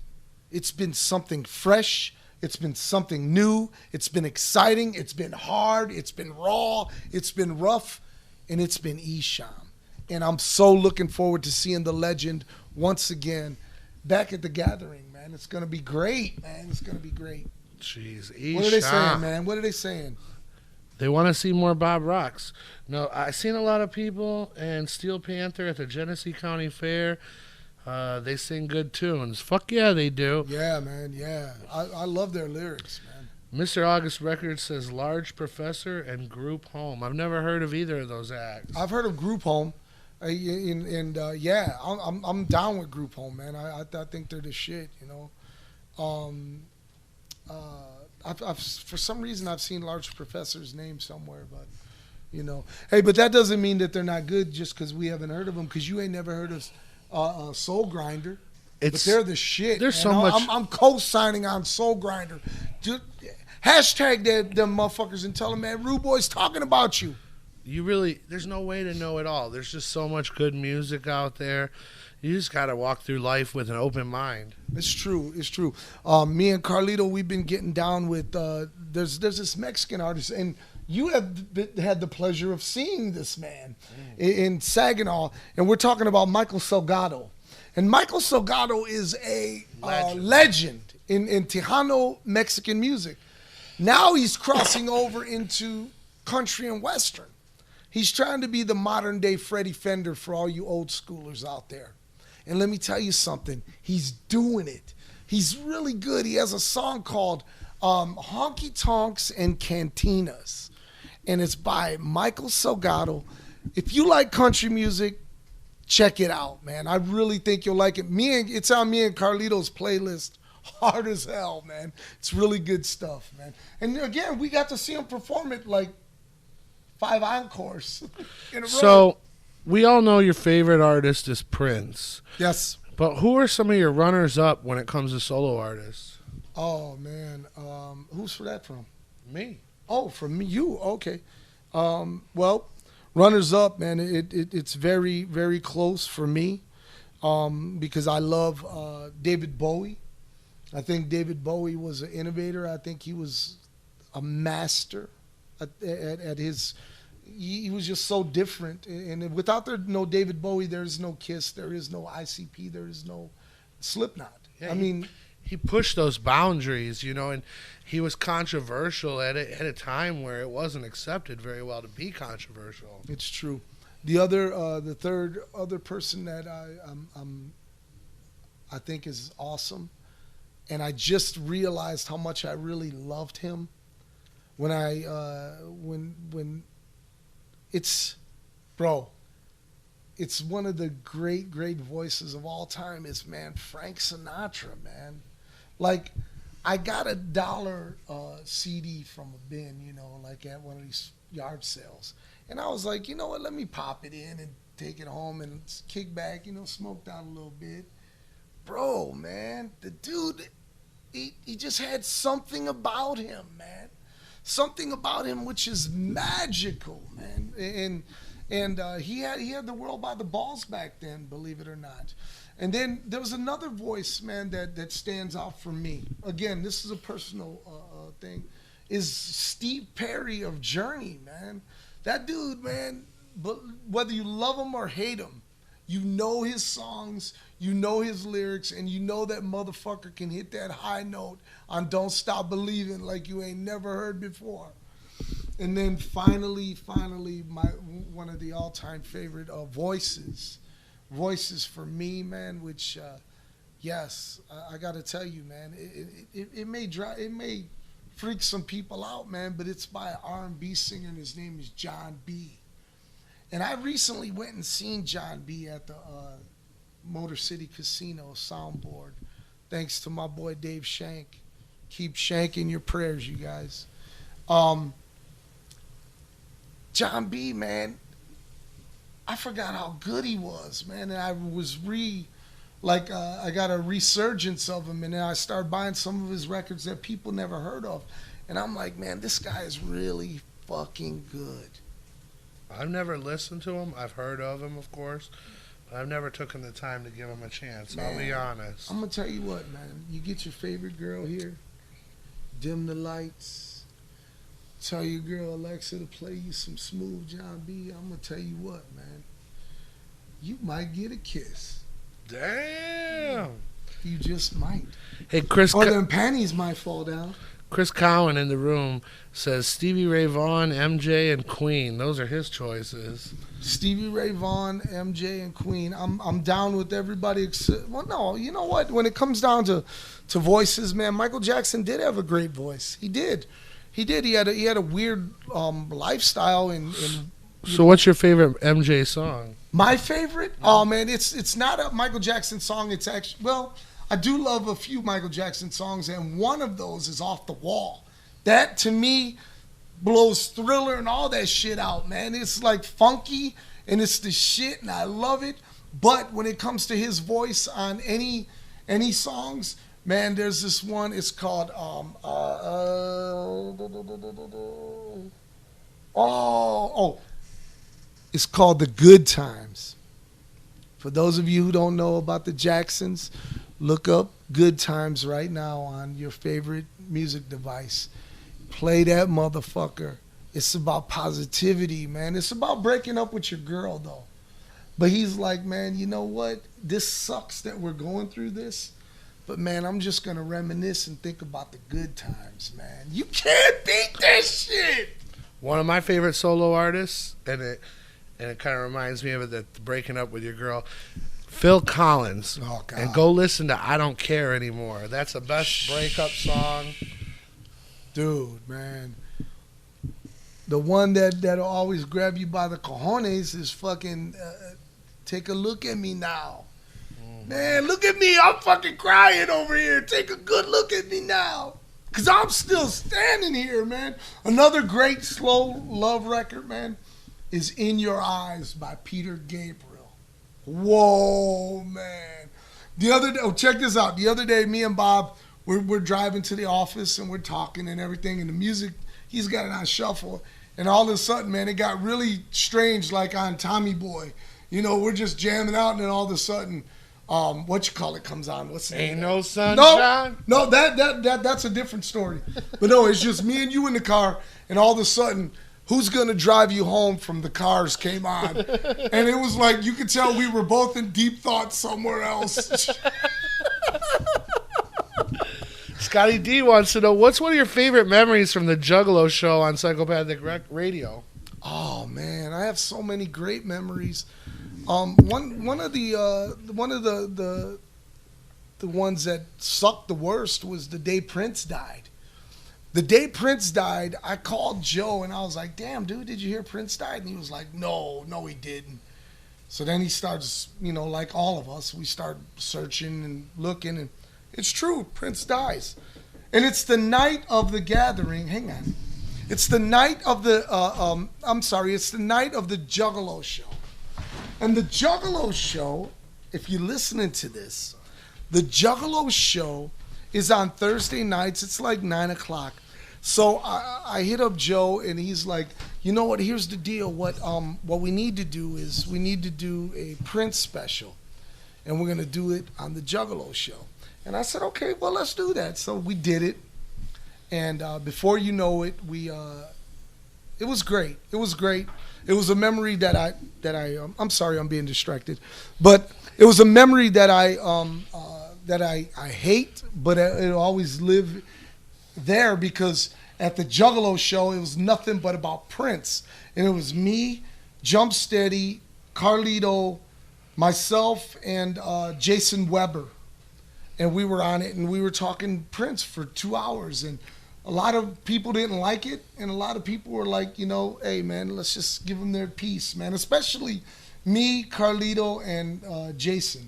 it's been something fresh, it's been something new, it's been exciting, it's been hard, it's been raw, it's been rough, and it's been Esham. And I'm so looking forward to seeing the legend once again back at the Gathering, man. It's going to be great, man. It's going to be great. Jeez, What are they saying, Esham. man? What are they saying? They want to see more Bob Rox. No, I seen a lot of people and Steel Panther at the Genesee County Fair. They sing good tunes. Fuck yeah, they do. Yeah, man, yeah. I love their lyrics, man. Mr. August Records says Large Professor and Group Home. I've never heard of either of those acts. I've heard of Group Home. Yeah, I'm down with Group Home, man. I think they're the shit, I've for some reason I've seen Large Professor's name somewhere, but hey, but that doesn't mean that they're not good just because we haven't heard of them. Because you ain't never heard of Soul Grinder, but they're the shit. There's man. so much. I'm co-signing on Soul Grinder. Hashtag them motherfuckers and tell them, man, Rude Boy's talking about you. There's no way to know it all. There's just so much good music out there. You just got to walk through life with an open mind. It's true. It's true. Me and Carlito, we've been getting down with, there's this Mexican artist, and you have had the pleasure of seeing this man in Saginaw, and we're talking about Michael Salgado. And Michael Salgado is a legend in Tejano Mexican music. Now he's crossing over into country and western. He's trying to be the modern day Freddie Fender for all you old schoolers out there. And let me tell you something, he's doing it. He's really good. He has a song called Honky Tonks and Cantinas, and it's by Michael Salgado. If you like country music, check it out, man. I really think you'll like it. It's on me and Carlito's playlist, hard as hell, man. It's really good stuff, man. And again, we got to see him perform it like 5 encores in a row. So, we all know your favorite artist is Prince. Yes. But who are some of your runners-up when it comes to solo artists? Oh, man. Who's for that from? Me. Oh, from me, you. Okay. Well, runners up, man. It's very, very close for me because I love David Bowie. I think David Bowie was an innovator. I think he was a master at his. He was just so different. And without no David Bowie, there is no Kiss, there is no ICP, there is no Slipknot. Yeah, I mean, he pushed those boundaries, and he was controversial at a time where it wasn't accepted very well to be controversial. it's true. The third other person that I think is awesome, and I just realized how much I really loved him when when it's, bro, it's one of the great voices of all time is, man, Frank Sinatra, man. Like, I got a $1 CD from a bin, like at one of these yard sales. And I was like, you know what, let me pop it in and take it home and kick back, smoke down a little bit. Bro, man, the dude, he just had something about him, man. Something about him which is magical, man. And he had the world by the balls back then, believe it or not. And then there was another voice, man, that stands out for me. Again, this is a personal thing, is Steve Perry of Journey, man. That dude, man, but whether you love him or hate him, You know his songs, you know his lyrics, and you know that motherfucker can hit that high note on Don't Stop Believing like you ain't never heard before. And then finally, one of the all-time favorite Voices. Voices for me, man, which, yes, I got to tell you, man, it may freak some people out, man, but it's by an R&B singer, and his name is John B. And I recently went and seen John B at the Motor City Casino Soundboard, thanks to my boy Dave Shank. Keep shanking your prayers, you guys. John B, man, I forgot how good he was, man. And I was I got a resurgence of him, and then I started buying some of his records that people never heard of. And I'm like, man, this guy is really fucking good. I've never listened to him. I've heard of him, of course. But I've never taken the time to give him a chance. Man, I'll be honest. I'm going to tell you what, man. You get your favorite girl here, dim the lights, tell your girl Alexa to play you some smooth John B. I'm going to tell you what, man. You might get a kiss. Damn. You just might. Hey, Chris. Or them panties might fall down. Chris Cowan in the room says Stevie Ray Vaughan, MJ, and Queen. Those are his choices. Stevie Ray Vaughan, MJ, and Queen. I'm down with everybody except. Well, no, you know what? When it comes down to voices, man, Michael Jackson did have a great voice. He did. He had a weird lifestyle and so what's your favorite MJ song? My favorite? Oh man, it's not a Michael Jackson song. It's actually, well, I do love a few Michael Jackson songs, and one of those is Off the Wall. That to me blows Thriller and all that shit out, man. It's like funky and it's the shit, and I love it. But when it comes to his voice on any songs, man, there's this one. It's called it's called The Good Times. For those of you who don't know about the Jacksons, look up Good Times right now on your favorite music device. Play that motherfucker. It's about positivity, man. It's about breaking up with your girl, though. But he's like, man, you know what? This sucks that we're going through this. But, man, I'm just going to reminisce and think about the good times, man. You can't beat that shit. One of my favorite solo artists, and it kind of reminds me of it, that breaking up with your girl, Phil Collins. Oh, God. And go listen to I Don't Care Anymore. That's the best breakup song. Dude, man. The one that'll always grab you by the cojones is fucking Take a Look at Me Now. Man, look at me. I'm fucking crying over here. Take a good look at me now. Because I'm still standing here, man. Another great slow love record, man, is In Your Eyes by Peter Gabriel. Whoa, man. The other day, check this out. The other day, me and Bob, we're driving to the office and we're talking and everything. And the music, he's got it on shuffle. And all of a sudden, man, it got really strange, like on Tommy Boy. You know, we're just jamming out, and then all of a sudden, comes on. What's the name? Ain't No Sunshine? No, that's a different story. But no, it's just me and you in the car, and all of a sudden, Who's Gonna Drive You Home from The Cars came on. And it was like, you could tell we were both in deep thought somewhere else. Scotty D wants to know, what's one of your favorite memories from the Juggalo show on Psychopathic Radio? Oh man, I have so many great memories. One of the ones that sucked the worst was the day Prince died. The day Prince died, I called Joe and I was like, "Damn, dude, did you hear Prince died?" And he was like, "No, he didn't." So then he starts, like all of us, we start searching and looking, and it's true, Prince dies. And it's the night of the gathering. Hang on. It's the night of the, it's the night of the Juggalo show. And the Juggalo show, if you're listening to this, the Juggalo show is on Thursday nights. It's like 9 o'clock. So I hit up Joe, and he's like, "You know what? Here's the deal. What we need to do is we need to do a Prince special, and we're gonna do it on the Juggalo show." And I said, "Okay, well, let's do that." So we did it, and before you know it, It was great. It was great. It was a memory that I'm sorry, I'm being distracted, but it was a memory that I hate, but it'll always live there because at the Juggalo show, it was nothing but about Prince. And it was me, Jump Steady, Carlito, myself, and Jason Weber. And we were on it, and we were talking Prince for 2 hours. And a lot of people didn't like it, and a lot of people were like, hey, man, let's just give them their piece, man. Especially me, Carlito, and Jason.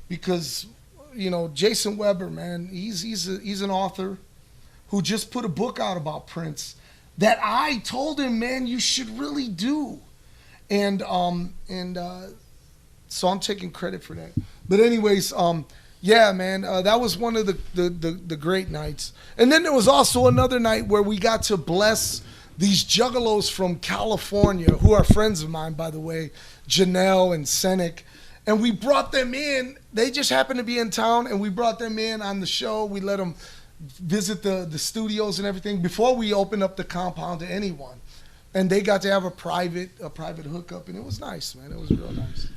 Because, Jason Weber, man, he's an author who just put a book out about Prince that I told him, man, you should really do. And so I'm taking credit for that. But anyways, yeah, man, that was one of the great nights. And then there was also another night where we got to bless these juggalos from California, who are friends of mine, by the way, Janelle and Senek. And we brought them in. They just happened to be in town, and we brought them in on the show. We let them visit the studios and everything before we opened up the compound to anyone. And they got to have a private hookup, and it was nice, man. It was real nice.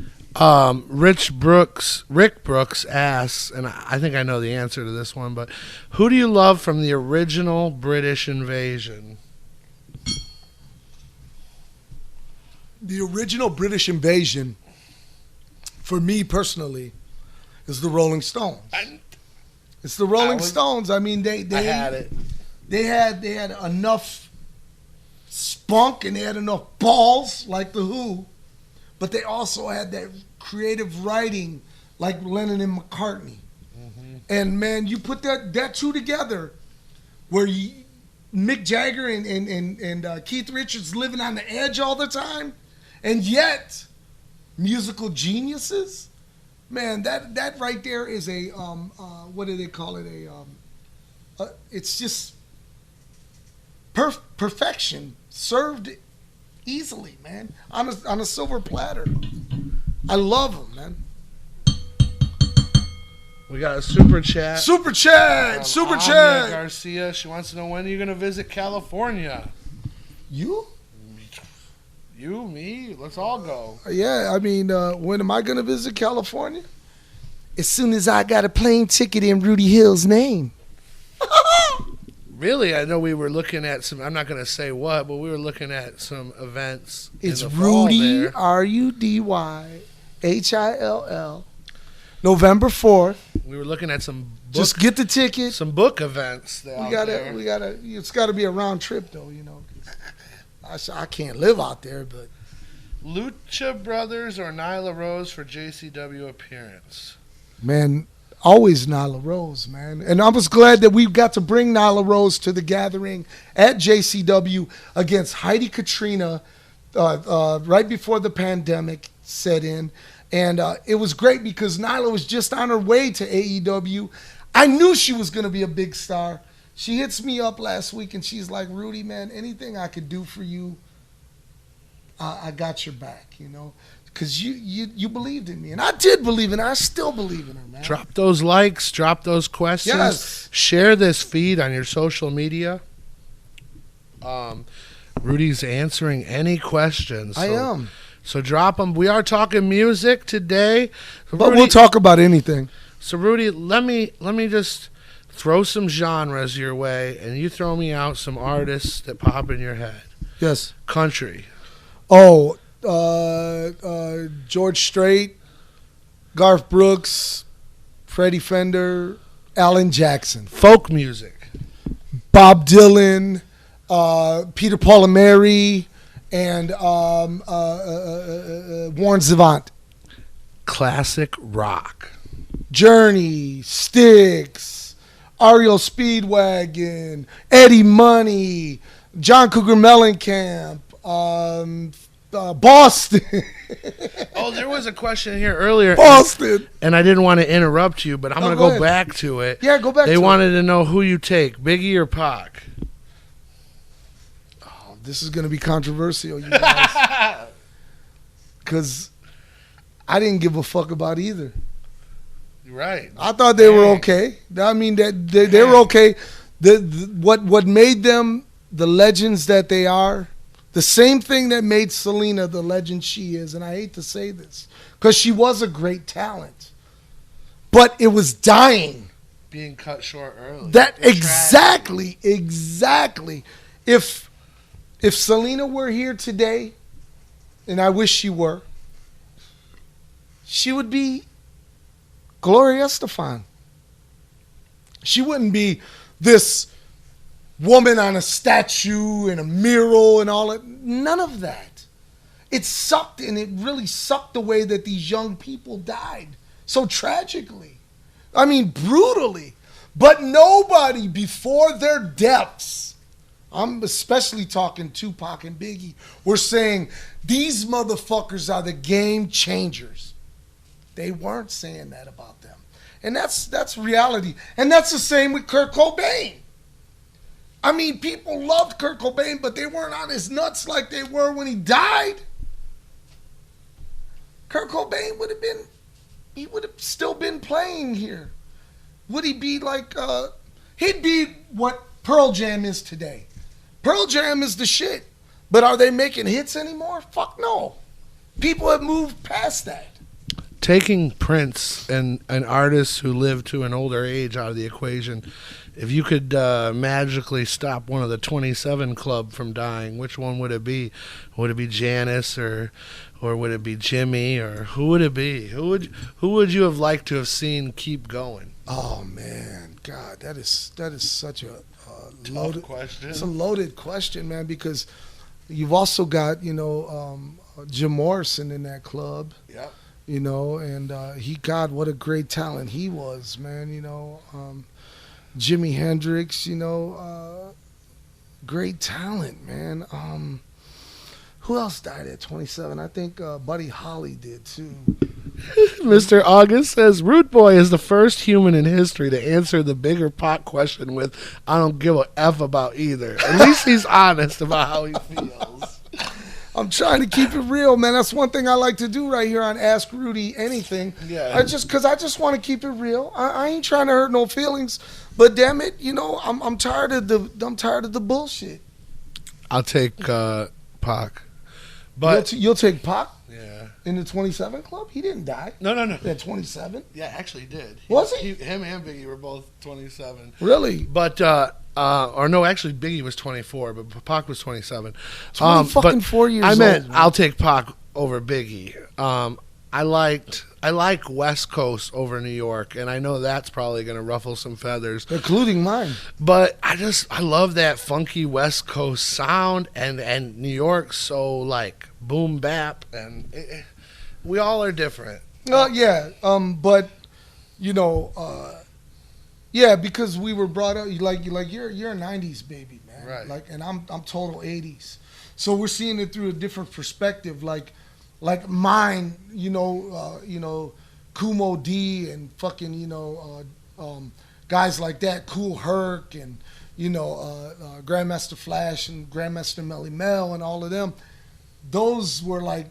Rick Brooks asks, and I think I know the answer to this one, but who do you love from the original British invasion? The original British invasion, for me personally, is the Rolling Stones. It's the Rolling Stones. I mean, they had it. They had enough spunk and they had enough balls like the Who, but they also had that creative writing like Lennon and McCartney. Mm-hmm. And man, you put that two together, where Mick Jagger and Keith Richards living on the edge all the time, and yet musical geniuses. Man, that right there is a what do they call it? It's just perfection served easily, man, on a silver platter. I love them, man. We got a super chat. Super chat. Anya Garcia. She wants to know, when are you going to visit California? You, me, let's all go. Yeah, I mean, when am I going to visit California? As soon as I got a plane ticket in Rudy Hill's name. Really? I know we were looking at some, I'm not going to say what, but we were looking at some events. It's in the fall Rudy, there. RUDYHILL, November 4th. We were looking at some book, just get the ticket. Some book events. We gotta. It's got to be a round trip, though. I can't live out there, but Lucha Brothers or Nyla Rose for JCW appearance. Man, always Nyla Rose, man. And I was glad that we got to bring Nyla Rose to the gathering at JCW against Heidi Katrina right before the pandemic set in. And it was great because Nyla was just on her way to AEW. I knew she was going to be a big star. She hits me up last week and she's like, Rudy, man, anything I could do for you, I got your back, because you believed in me. And I did believe in her. I still believe in her, man. Drop those likes. Drop those questions. Yes. Share this feed on your social media. Rudy's answering any questions. I am. So drop them. We are talking music today. So But Rudy, we'll talk about anything. So Rudy, let me just throw some genres your way, and you throw me out some artists that pop in your head. Yes. Country. Oh, George Strait, Garth Brooks, Freddie Fender, Alan Jackson. Folk music. Bob Dylan, Peter Paul and Mary, and Warren Zevant. Classic rock. Journey, Styx, REO Speedwagon, Eddie Money, John Cougar Mellencamp, Boston. Oh, there was a question here earlier. Boston. And I didn't want to interrupt you, but I'm going to go back to it. Yeah, go back to it. They wanted to know who you take, Biggie or Pac. Oh, this is going to be controversial, you guys. Because I didn't give a fuck about either. Right. I thought they were okay. I mean, they were okay. What made them the legends that they are The same thing that made Selena the legend she is, and I hate to say this, because she was a great talent, but it was dying. Being cut short early. That The exactly. If Selena were here today, and I wish she were, she would be Gloria Estefan. She wouldn't be this woman on a statue and a mural and all that. None of that. It sucked, and it really sucked the way that these young people died so tragically. I mean, brutally. But nobody before their deaths, I'm especially talking Tupac and Biggie, were saying these motherfuckers are the game changers. They weren't saying that about them. And that's reality. And that's the same with Kurt Cobain. I mean, people loved Kurt Cobain, but they weren't on his nuts like they were when he died. Kurt Cobain would have still been playing here. Would he be like, he'd be what Pearl Jam is today. Pearl Jam is the shit. But are they making hits anymore? Fuck no. People have moved past that. Taking Prince and artists who live to an older age out of the equation, if you could magically stop one of the 27 Club from dying, which one would it be? Would it be Janis or would it be Jimmy, or who would it be? Who would you have liked to have seen keep going? Oh man, God, that is such a loaded question. It's a loaded question, man, because you've also got Jim Morrison in that club. Yep. And God, what a great talent he was, man. Jimi Hendrix, great talent, man. Who else died at 27? I think Buddy Holly did too. Mr. August says, Rude Boy is the first human in history to answer the bigger pot question with, I don't give a F about either. At least he's honest about how he feels. I'm trying to keep it real, man. That's one thing I like to do right here on Ask Rudy Anything. Yeah. I just want to keep it real. I ain't trying to hurt no feelings, but damn it, I'm tired of the bullshit. I'll take Pac. But you'll take Pac? Yeah. In the 27 Club? He didn't die. No. At 27? Yeah, actually he did. Was he? Him and Biggie were both 27. Really? But or no, actually Biggie was 24, but Pac was 27. 24 years old. I meant I'll take Pac over Biggie. I like West Coast over New York, and I know that's probably going to ruffle some feathers, including mine. But I love that funky West Coast sound, and New York's so like boom bap, and we all are different. Yeah, but yeah, because we were brought up you're a 90s baby, man. Right. Like, and I'm total 80s, so we're seeing it through a different perspective. Like mine, Kumo D and fucking, guys like that, Kool Herc and, Grandmaster Flash and Grandmaster Melly Mel and all of them. Those were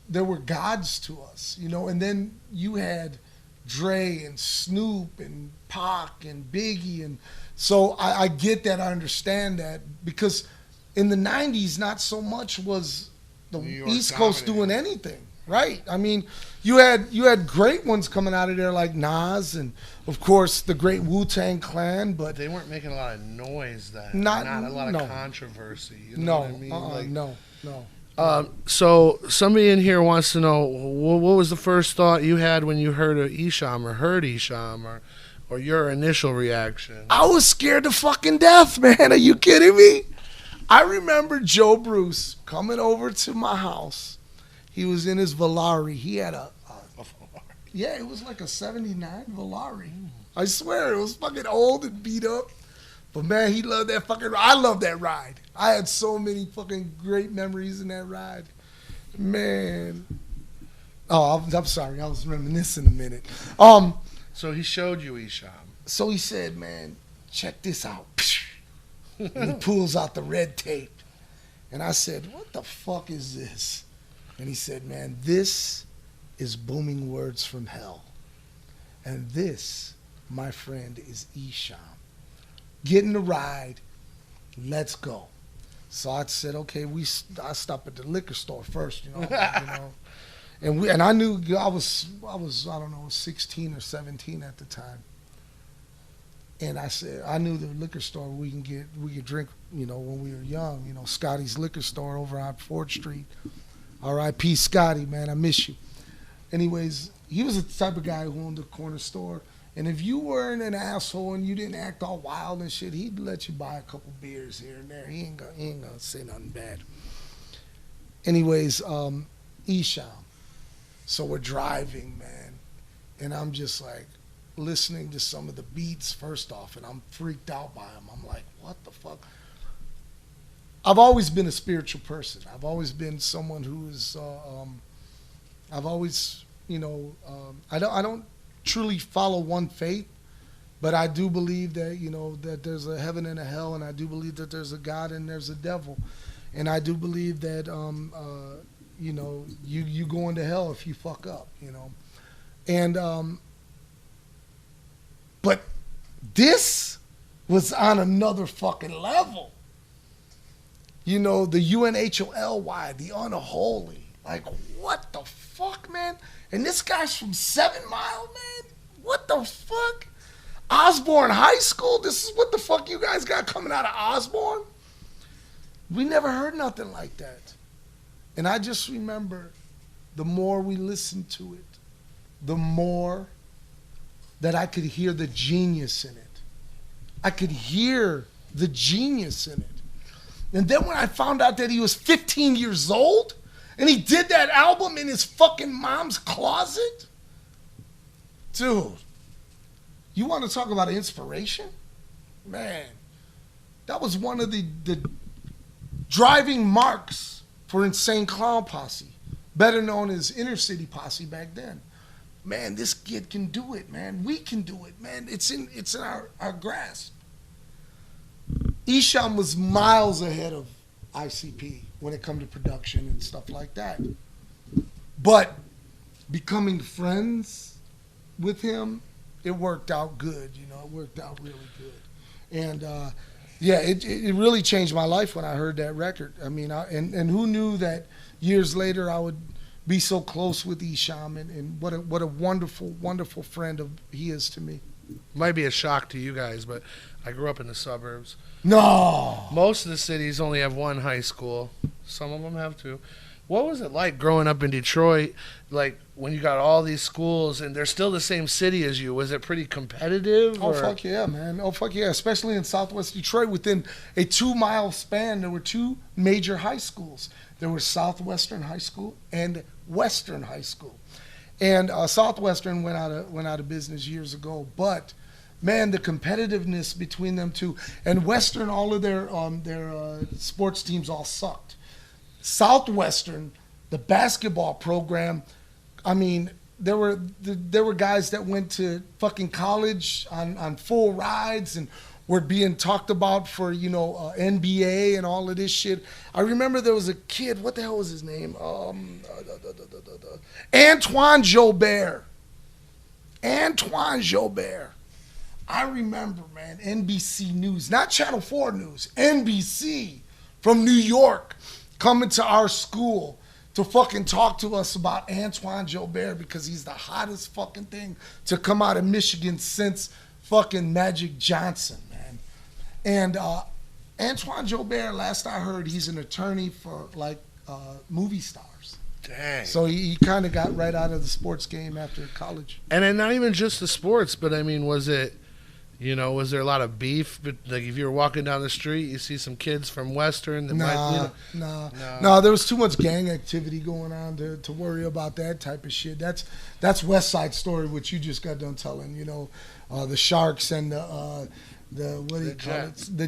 they were gods to us, and then you had Dre and Snoop and Pac and Biggie. And so I get that, I understand that, because in the 90s, not so much was the East Coast doing anything, right? I mean, you had great ones coming out of there like Nas and, of course, the great Wu-Tang Clan, but they weren't making a lot of noise then. Not a lot of controversy. You know what I mean? No. So somebody in here wants to know, what was the first thought you had when you heard of Esham or heard Esham, or your initial reaction? I was scared to fucking death, man. Are you kidding me? I remember Joe Bruce coming over to my house. He was in his Volare. He had yeah, it was like a 79 Volare. I swear, it was fucking old and beat up. But man, he loved that fucking ride. I love that ride. I had so many fucking great memories in that ride. Man. Oh, I'm sorry. I was reminiscing a minute. So he showed you Esham. So he said, man, check this out. And he pulls out the red tape. And I said, what the fuck is this? And he said, man, this is Booming Words from Hell. And this, my friend, is Esham. Get in the ride. Let's go. So I said, okay, I stopped at the liquor store first, you know. And I knew I was I don't know 16 or 17 at the time. And I said I knew the liquor store we could drink, you know, when we were young, you know, Scotty's liquor store over on 4th Street. R.I.P. Scotty, man, I miss you. Anyways, he was the type of guy who owned the corner store. And if you weren't an asshole and you didn't act all wild and shit, he'd let you buy a couple beers here and there. He ain't gonna say nothing bad. Anyways, Esham. So we're driving, man, and I'm just like listening to some of the beats first off, and I'm freaked out by them. I'm like, what the fuck? I've always been a spiritual person. I've always been someone who is, I've always, you know, I don't truly follow one faith, but I do believe that, you know, that there's a heaven and a hell, and I do believe that there's a God and there's a devil, and I do believe that, you know, you go into hell if you fuck up, you know, and but this was on another fucking level. You know, the UNHOLY, the unholy. Like, what the fuck, man? And this guy's from 7 Mile, man? What the fuck? Osborne High School? This is what the fuck you guys got coming out of Osborne? We never heard nothing like that. And I just remember the more we listened to it, the more that I could hear the genius in it. I could hear the genius in it. And then when I found out that he was 15 years old and he did that album in his fucking mom's closet, dude, you want to talk about inspiration? Man, that was one of the driving marks for Insane Clown Posse, better known as Inner City Posse back then. Man, this kid can do it, man. We can do it, man. It's in our grasp. Esham was miles ahead of ICP when it come to production and stuff like that. But becoming friends with him, it worked out good, you know. It worked out really good. And yeah, it really changed my life when I heard that record. I mean, and who knew that years later I would be so close with Esham, and what a wonderful, wonderful friend he is to me. Might be a shock to you guys, but I grew up in the suburbs. No. Most of the cities only have one high school. Some of them have two. What was it like growing up in Detroit, like when you got all these schools and they're still the same city as you? Was it pretty competitive? Oh, fuck yeah, man. Oh, fuck yeah. Especially in Southwest Detroit, within a 2-mile span, there were 2 major high schools. There was Southwestern High School and Western High School. And Southwestern went out of business years ago, but man, the competitiveness between them two, and Western, all of their sports teams all sucked. Southwestern, the basketball program, I mean, there were guys that went to fucking college on full rides and were being talked about for, you know, NBA and all of this shit. I remember there was a kid, what the hell was his name? Antoine Jobert. Antoine Jobert. I remember, man, NBC News, not Channel 4 News, NBC from New York coming to our school to fucking talk to us about Antoine Jobert because he's the hottest fucking thing to come out of Michigan since fucking Magic Johnson, man. And Antoine Jobert, last I heard, he's an attorney for like movie stars. Dang. So he kind of got right out of the sports game after college. And then not even just the sports, but I mean, was there a lot of beef? But like, if you were walking down the street, you see some kids from Western that No, there was too much gang activity going on to worry about that type of shit. That's West Side Story, which you just got done telling. You know, the Sharks and the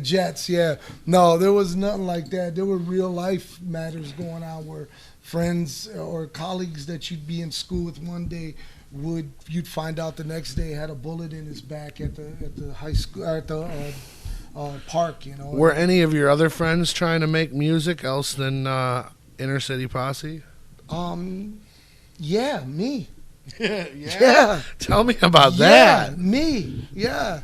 Jets. Yeah, no, there was nothing like that. There were real life matters going on where friends or colleagues that you'd be in school with one day you'd find out the next day had a bullet in his back at the high school, at the park, you know. Were any of your other friends trying to make music else than Inner City Posse? Yeah, me. Yeah. Yeah. Tell me about that. Yeah, me. Yeah.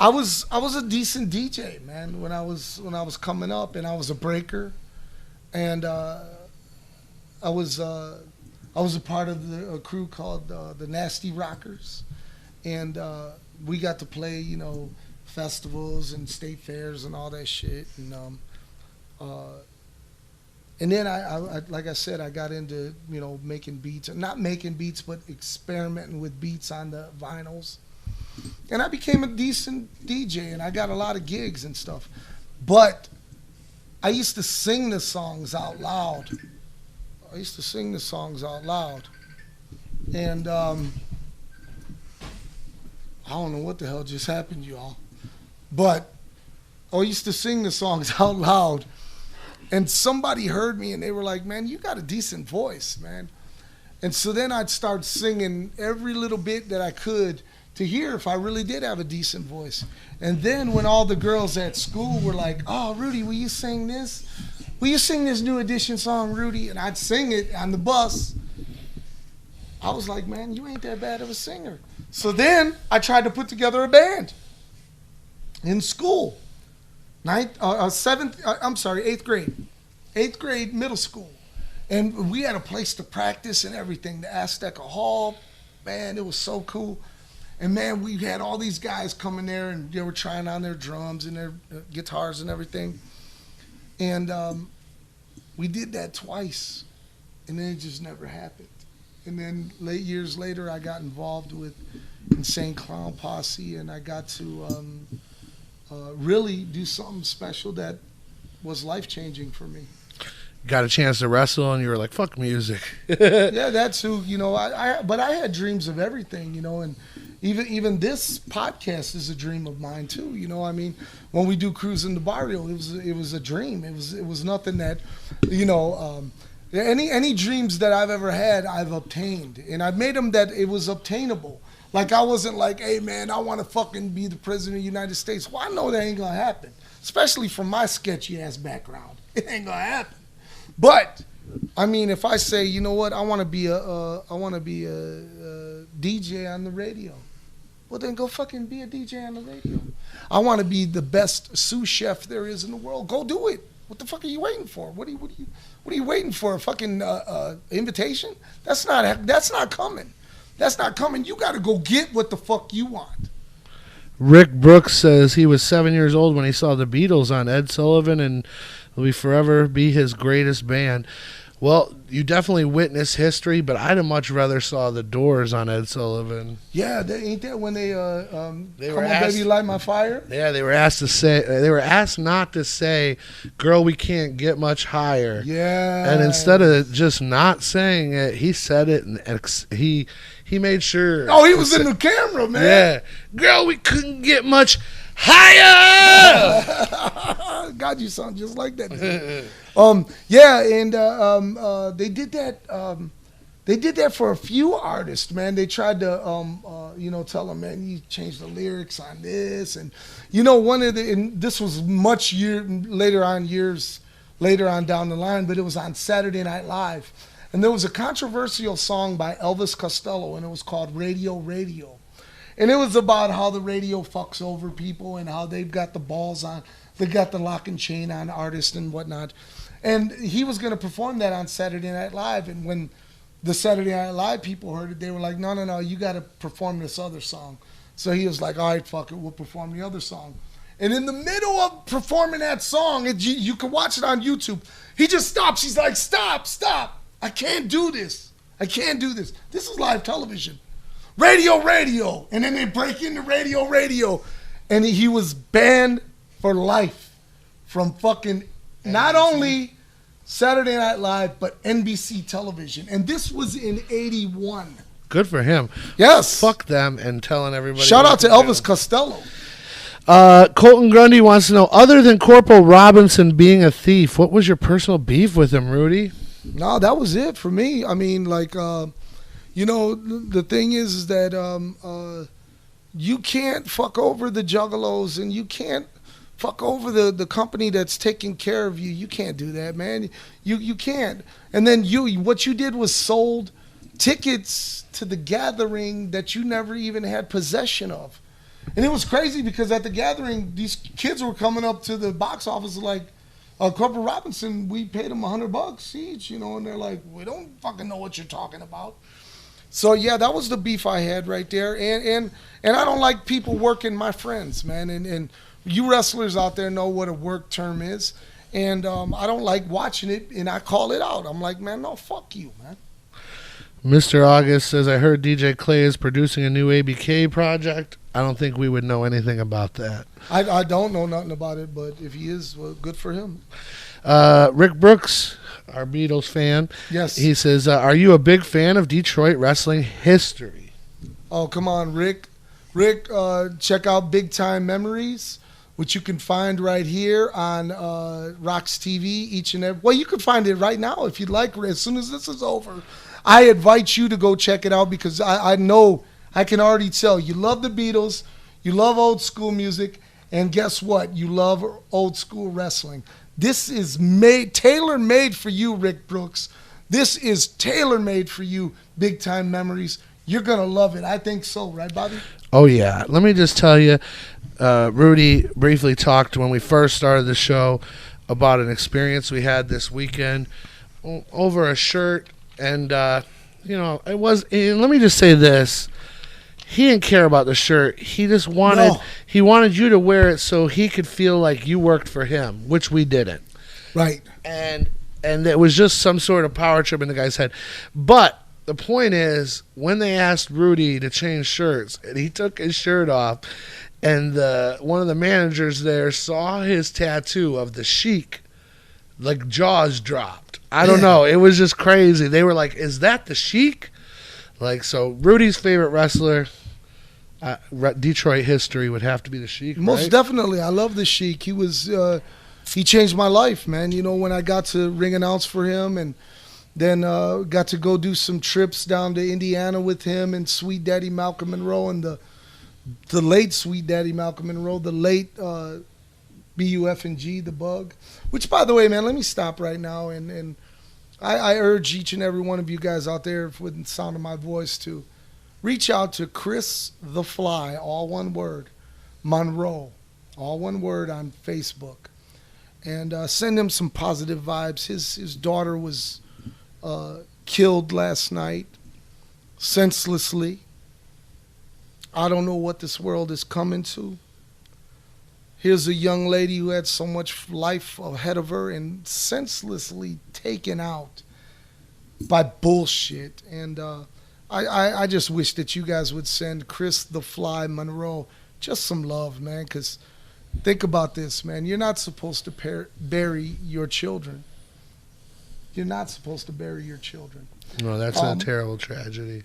I was a decent DJ, man, when I was coming up, and I was a breaker, and I was a part of a crew called the Nasty Rockers, and we got to play, you know, festivals and state fairs and all that shit, and then I like I said, I got into, you know, making beats, not making beats, but experimenting with beats on the vinyls. And I became a decent DJ, and I got a lot of gigs and stuff. But I used to sing the songs out loud. And I don't know what the hell just happened, y'all. But I used to sing the songs out loud. And somebody heard me, and they were like, man, you got a decent voice, man. And so then I'd start singing every little bit that I could to hear if I really did have a decent voice. And then when all the girls at school were like, oh, Rudy, will you sing this? Will you sing this New Edition song, Rudy? And I'd sing it on the bus. I was like, man, you ain't that bad of a singer. So then I tried to put together a band in school. Eighth grade, middle school. And we had a place to practice and everything, the Azteca Hall. Man, it was so cool. And man, we had all these guys coming there, and they were trying on their drums and their guitars and everything. And we did that twice, and then it just never happened. And then years later, I got involved with Insane Clown Posse, and I got to really do something special that was life-changing for me. Got a chance to wrestle, and you were like, fuck music. Yeah, that's who, you know, but I had dreams of everything, you know, and even this podcast is a dream of mine too, you know. I mean, when we do Cruise in the Barrio, it was a dream. It was nothing that, you know, any dreams that I've ever had, I've obtained, and I've made them that it was obtainable. Like, I wasn't like, hey, man, I want to fucking be the president of the United States. Well, I know that ain't going to happen, especially from my sketchy-ass background. It ain't going to happen. But, I mean, if I say, you know what, I want to be a DJ on the radio. Well, then go fucking be a DJ on the radio. I want to be the best sous chef there is in the world. Go do it. What the fuck are you waiting for? What are you waiting for? A fucking invitation? That's not coming. That's not coming. You got to go get what the fuck you want. Rick Brooks says he was 7 years old when he saw the Beatles on Ed Sullivan, and will forever be his greatest band. Well, you definitely witnessed history, but I'd have much rather saw the Doors on Ed Sullivan. Yeah, ain't that when they were come asked, on, baby, light my fire? Yeah, they were asked not to say, girl, we can't get much higher. Yeah. And instead of just not saying it, he said it, and he made sure. Oh, he was in the camera, man. Yeah. Girl, we couldn't get much higher. God, you sound just like that. Yeah, and they did that. They did that for a few artists, man. They tried to, tell them, man, you change the lyrics on this, and and this was years later on down the line, but it was on Saturday Night Live, and there was a controversial song by Elvis Costello, and it was called Radio Radio. And it was about how the radio fucks over people and how they've got the balls on, they got the lock and chain on artists and whatnot. And he was going to perform that on Saturday Night Live. And when the Saturday Night Live people heard it, they were like, no, you got to perform this other song. So he was like, all right, fuck it, we'll perform the other song. And in the middle of performing that song, you can watch it on YouTube, he just stops. He's like, stop. I can't do this. This is live television. Radio. And then they break into radio. And he was banned for life from fucking not only Saturday Night Live, but NBC television. And this was in 81. Good for him. Yes. Fuck them and telling everybody. Shout out to Elvis Costello. Colton Grundy wants to know, other than Corporal Robinson being a thief, what was your personal beef with him, Rudy? No, that was it for me. I mean, like, the thing is that you can't fuck over the juggalos, and you can't fuck over the company that's taking care of you. You can't do that, man. You can't. And then what you did was sold tickets to the gathering that you never even had possession of. And it was crazy because at the gathering, these kids were coming up to the box office like, Corporal Robinson, we paid them $100 each, you know, and they're like, we don't fucking know what you're talking about. So yeah, that was the beef I had right there. And I don't like people working my friends, man. And you wrestlers out there know what a work term is. And I don't like watching it, and I call it out. I'm like, man, no, fuck you, man. Mr. August says, I heard DJ Clay is producing a new ABK project. I don't think we would know anything about that. I don't know nothing about it, but if he is, well, good for him. Rick Brooks, our Beatles fan. Yes. He says, are you a big fan of Detroit wrestling history? Oh, come on, Rick. Rick, check out Big Time Memories, which you can find right here on RoX-TV each and every. Well, you can find it right now if you'd like. As soon as this is over, I invite you to go check it out because I know, I can already tell you love the Beatles, you love old school music, and guess what? You love old school wrestling. This is tailor-made for you, Rick Brooks. This is tailor-made for you, Big Time Memories. You're going to love it. I think so, right, Bobby? Oh, yeah. Let me just tell you, Rudy briefly talked when we first started the show about an experience we had this weekend over a shirt. And, you know, it was, and let me just say this. He didn't care about the shirt. He just wanted, he wanted you to wear it so he could feel like you worked for him, which we didn't. Right. And it was just some sort of power trip in the guy's head. But the point is, when they asked Rudy to change shirts, and he took his shirt off, and one of the managers there saw his tattoo of the Sheik, like jaws dropped. I don't know. It was just crazy. They were like, is that the Sheik? Like, so Rudy's favorite wrestler, Detroit history would have to be the Sheik, Most right? definitely. I love the Sheik. He was, he changed my life, man. You know, when I got to ring announce for him and then got to go do some trips down to Indiana with him and Sweet Daddy Malcolm Monroe and the late Sweet Daddy Malcolm Monroe, the late BUF&G, the Bug. Which, by the way, man, let me stop right now and I urge each and every one of you guys out there with the sound of my voice to reach out to Chris the Fly, all one word, Monroe, all one word on Facebook, and send him some positive vibes. His daughter was killed last night, senselessly. I don't know what this world is coming to. Here's a young lady who had so much life ahead of her and senselessly taken out by bullshit. And I just wish that you guys would send Chris the Fly Monroe just some love, man, because think about this, man. You're not supposed to bury your children. You're not supposed to bury your children. No, that's a terrible tragedy.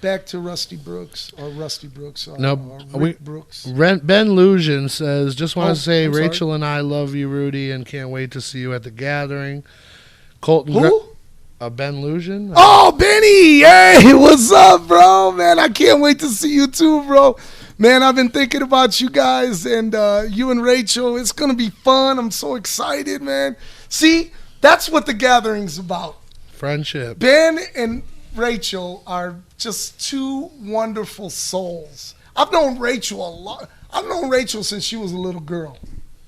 Back to Rusty Brooks. No, Rick Brooks. Ben Lusion says, just want to say, I'm sorry. Rachel and I love you, Rudy, and can't wait to see you at the gathering. Colton, Who? Ben Lusion. Oh, Benny! Hey, what's up, bro? Man, I can't wait to see you too, bro. Man, I've been thinking about you guys and you and Rachel. It's going to be fun. I'm so excited, man. See, that's what the gathering's about. Friendship. Ben and Rachel are just two wonderful souls. I've known Rachel a lot. I've known Rachel since she was a little girl.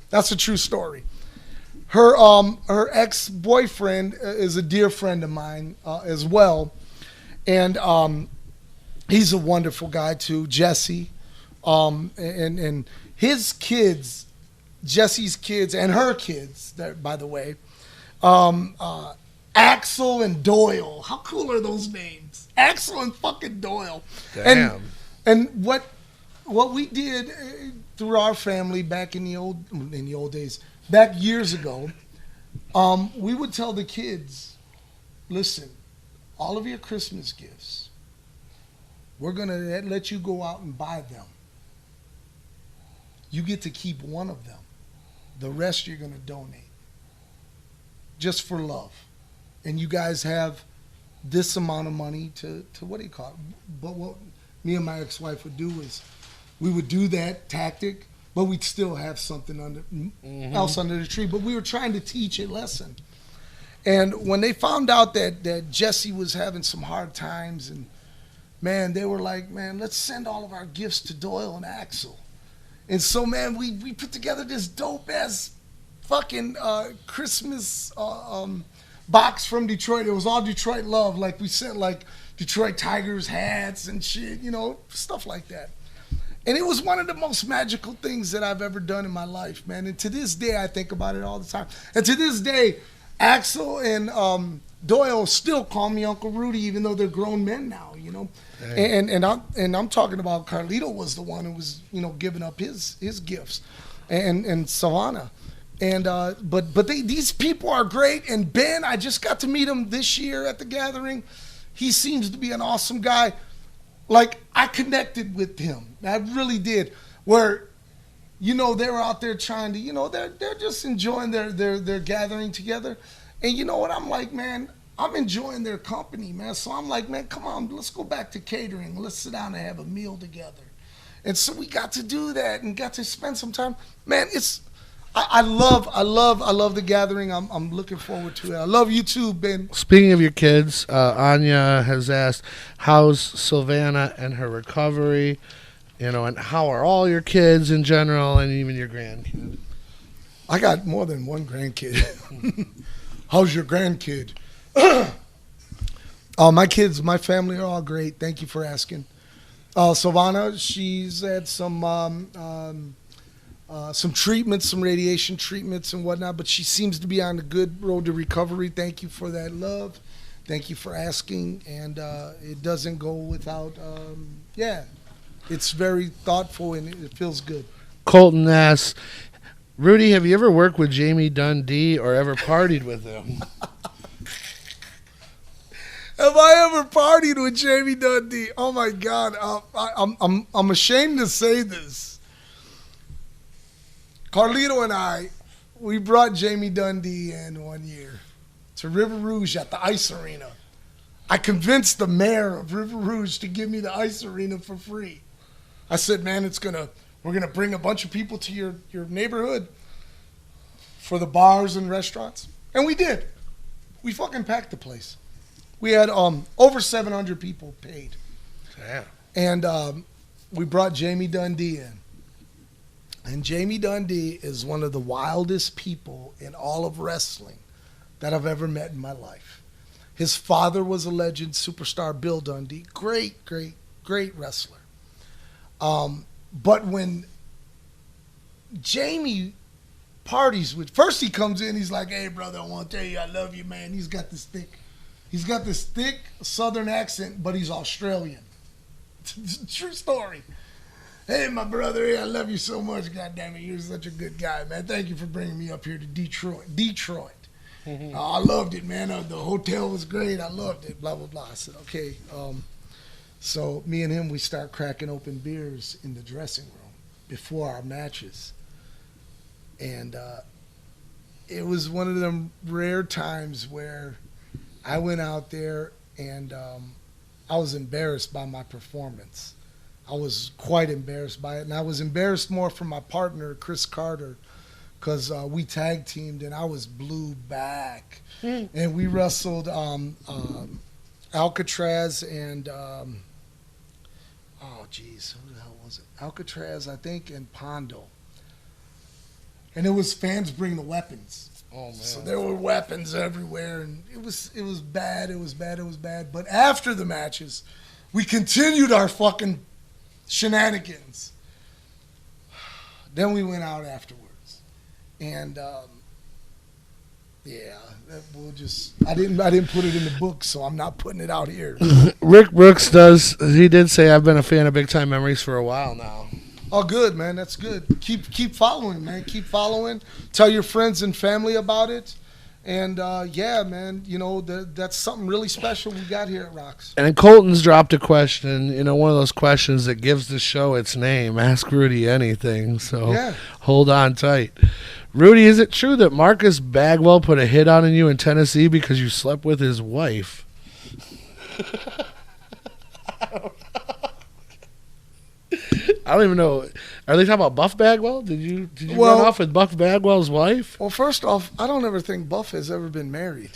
That's a true story. Her ex-boyfriend is a dear friend of mine as well, and he's a wonderful guy too, Jesse, and his kids, Jesse's kids and her kids, by the way, Axel and Doyle. How cool are those names? Axel and fucking Doyle. Damn. And what we did through our family back in the old days, back years ago, we would tell the kids, listen, all of your Christmas gifts, we're going to let you go out and buy them. You get to keep one of them. The rest you're going to donate. Just for love. And you guys have this amount of money to what do you call it? But what me and my ex-wife would do is we would do that tactic, but we'd still have something else under the tree. But we were trying to teach a lesson. And when they found out that Jesse was having some hard times, and man, they were like, man, let's send all of our gifts to Doyle and Axel. And so, man, we put together this dope-ass fucking Christmas box from Detroit. It was all Detroit love. Like, we sent, like, Detroit Tigers hats and shit, you know, stuff like that. And it was one of the most magical things that I've ever done in my life, man. And to this day, I think about it all the time. And to this day, Axel and Doyle still call me Uncle Rudy, even though they're grown men now, you know. Hey. And I'm talking about Carlito was the one who was, you know, giving up his gifts, and Savannah. And but these people are great. And Ben, I just got to meet him this year at the gathering. He seems to be an awesome guy. Like, I connected with him. I really did. Where, you know, they were out there trying to, you know, they're just enjoying their gathering together. And you know what? I'm like, man, I'm enjoying their company, man. So I'm like, man, come on, let's go back to catering. Let's sit down and have a meal together. And so we got to do that and got to spend some time. Man, I love the gathering. I'm looking forward to it. I love you too, Ben. Speaking of your kids, Anya has asked, how's Sylvana and her recovery? You know, and how are all your kids in general, and even your grandkid? I got more than one grandkid. How's your grandkid? My kids, my family are all great. Thank you for asking. Sylvana, she's had some treatments, some radiation treatments and whatnot, but she seems to be on a good road to recovery. Thank you for that love. Thank you for asking. And it doesn't go without, it's very thoughtful and it feels good. Colton asks, Rudy, have you ever worked with Jamie Dundee or ever partied with him? Have I ever partied with Jamie Dundee? Oh my God, I'm ashamed to say this. Carlito and we brought Jamie Dundee in one year to River Rouge at the Ice Arena. I convinced the mayor of River Rouge to give me the Ice Arena for free. I said, man, we're gonna bring a bunch of people to your neighborhood for the bars and restaurants. And we did. We fucking packed the place. We had over 700 people paid. Damn. And we brought Jamie Dundee in. And Jamie Dundee is one of the wildest people in all of wrestling that I've ever met in my life. His father was a legend, superstar Bill Dundee. Great wrestler. But when Jamie parties with, first he comes in, he's like, hey brother, I want to tell you I love you, man. He's got this thick southern accent, but he's Australian. True story. Hey, my brother, I love you so much. God damn it, you're such a good guy, man. Thank you for bringing me up here to Detroit. I loved it, man. The hotel was great. I loved it, blah, blah, blah. I said, okay. So me and him, we start cracking open beers in the dressing room before our matches. And it was one of them rare times where I went out there and I was embarrassed by my performance. I was quite embarrassed by it. And I was embarrassed more for my partner, Chris Carter, because we tag teamed and I was blue back. And we wrestled Alcatraz and, who the hell was it? Alcatraz, I think, and Pondo. And it was fans bring the weapons. Oh, man. So there were weapons everywhere, and it was bad. It was bad. But after the matches, we continued our fucking shenanigans. Then we went out afterwards, and I didn't put it in the book, so I'm not putting it out here. Rick Brooks did say I've been a fan of Big Time Memories for a while now. Oh, good, man. That's good. Keep following, man. Keep following. Tell your friends and family about it. And, yeah, man, you know, that's something really special we got here at RoX. And Colton's dropped a question, you know, one of those questions that gives the show its name. Ask Rudy anything. So yeah. Hold on tight. Rudy, is it true that Marcus Bagwell put a hit on you in Tennessee because you slept with his wife? I don't even know. Are they talking about Buff Bagwell? Did you run off with Buff Bagwell's wife? Well, first off, I don't ever think Buff has ever been married.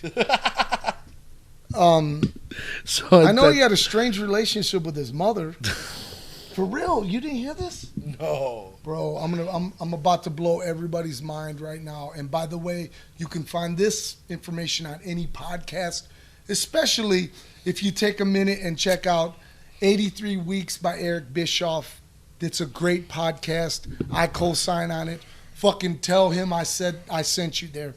So I know he had a strange relationship with his mother. For real, you didn't hear this? No. Bro, I'm about to blow everybody's mind right now. And by the way, you can find this information on any podcast, especially if you take a minute and check out 83 Weeks by Eric Bischoff. It's a great podcast. I co-sign on it. Fucking tell him I said I sent you there.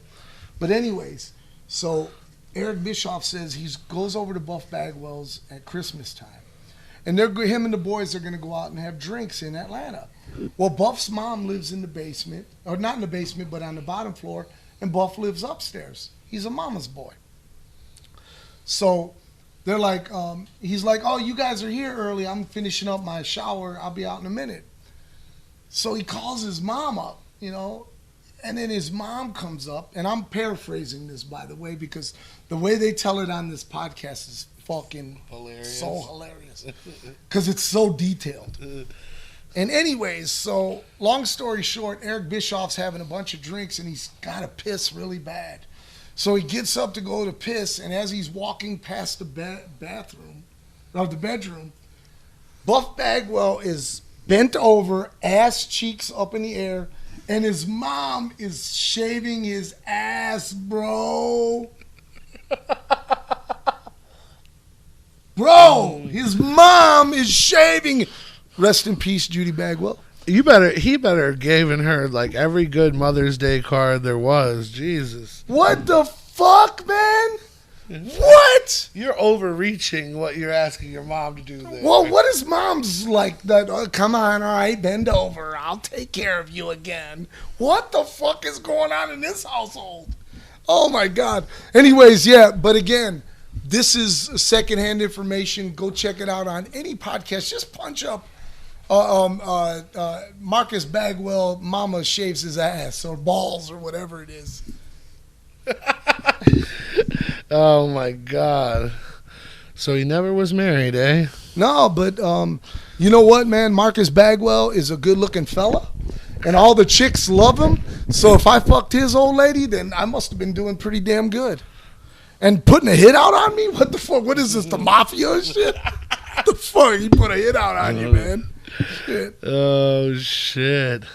But anyways, so Eric Bischoff says he goes over to Buff Bagwell's at Christmas time. And him and the boys are going to go out and have drinks in Atlanta. Well, Buff's mom lives in the basement, or not in the basement, but on the bottom floor, and Buff lives upstairs. He's a mama's boy. So they're like, he's like, oh, you guys are here early. I'm finishing up my shower. I'll be out in a minute. So he calls his mom up, you know, and then his mom comes up, and I'm paraphrasing this, by the way, because the way they tell it on this podcast is fucking hilarious. So hilarious because it's so detailed. And anyways, so long story short, Eric Bischoff's having a bunch of drinks and he's got to piss really bad. So he gets up to go to piss, and as he's walking past the bedroom, Buff Bagwell is bent over, ass cheeks up in the air, and his mom is shaving his ass, bro. Bro, his mom is shaving. Rest in peace, Judy Bagwell. He better given her like every good Mother's Day card there was. Jesus. What the fuck, man? What? You're overreaching what you're asking your mom to do there. Well, what is mom's like that? Oh, come on, all right, bend over. I'll take care of you again. What the fuck is going on in this household? Oh my God. Anyways, yeah, but again, this is secondhand information. Go check it out on any podcast. Just punch up Marcus Bagwell, mama shaves his ass or balls or whatever it is. Oh my God. So he never was married, eh? No, but you know what, man? Marcus Bagwell is a good looking fella. And all the chicks love him. So if I fucked his old lady, then I must have been doing pretty damn good. And putting a hit out on me? What the fuck? What is this, the mafia and shit? The fuck? He put a hit out on you, man. Shit. Oh, shit.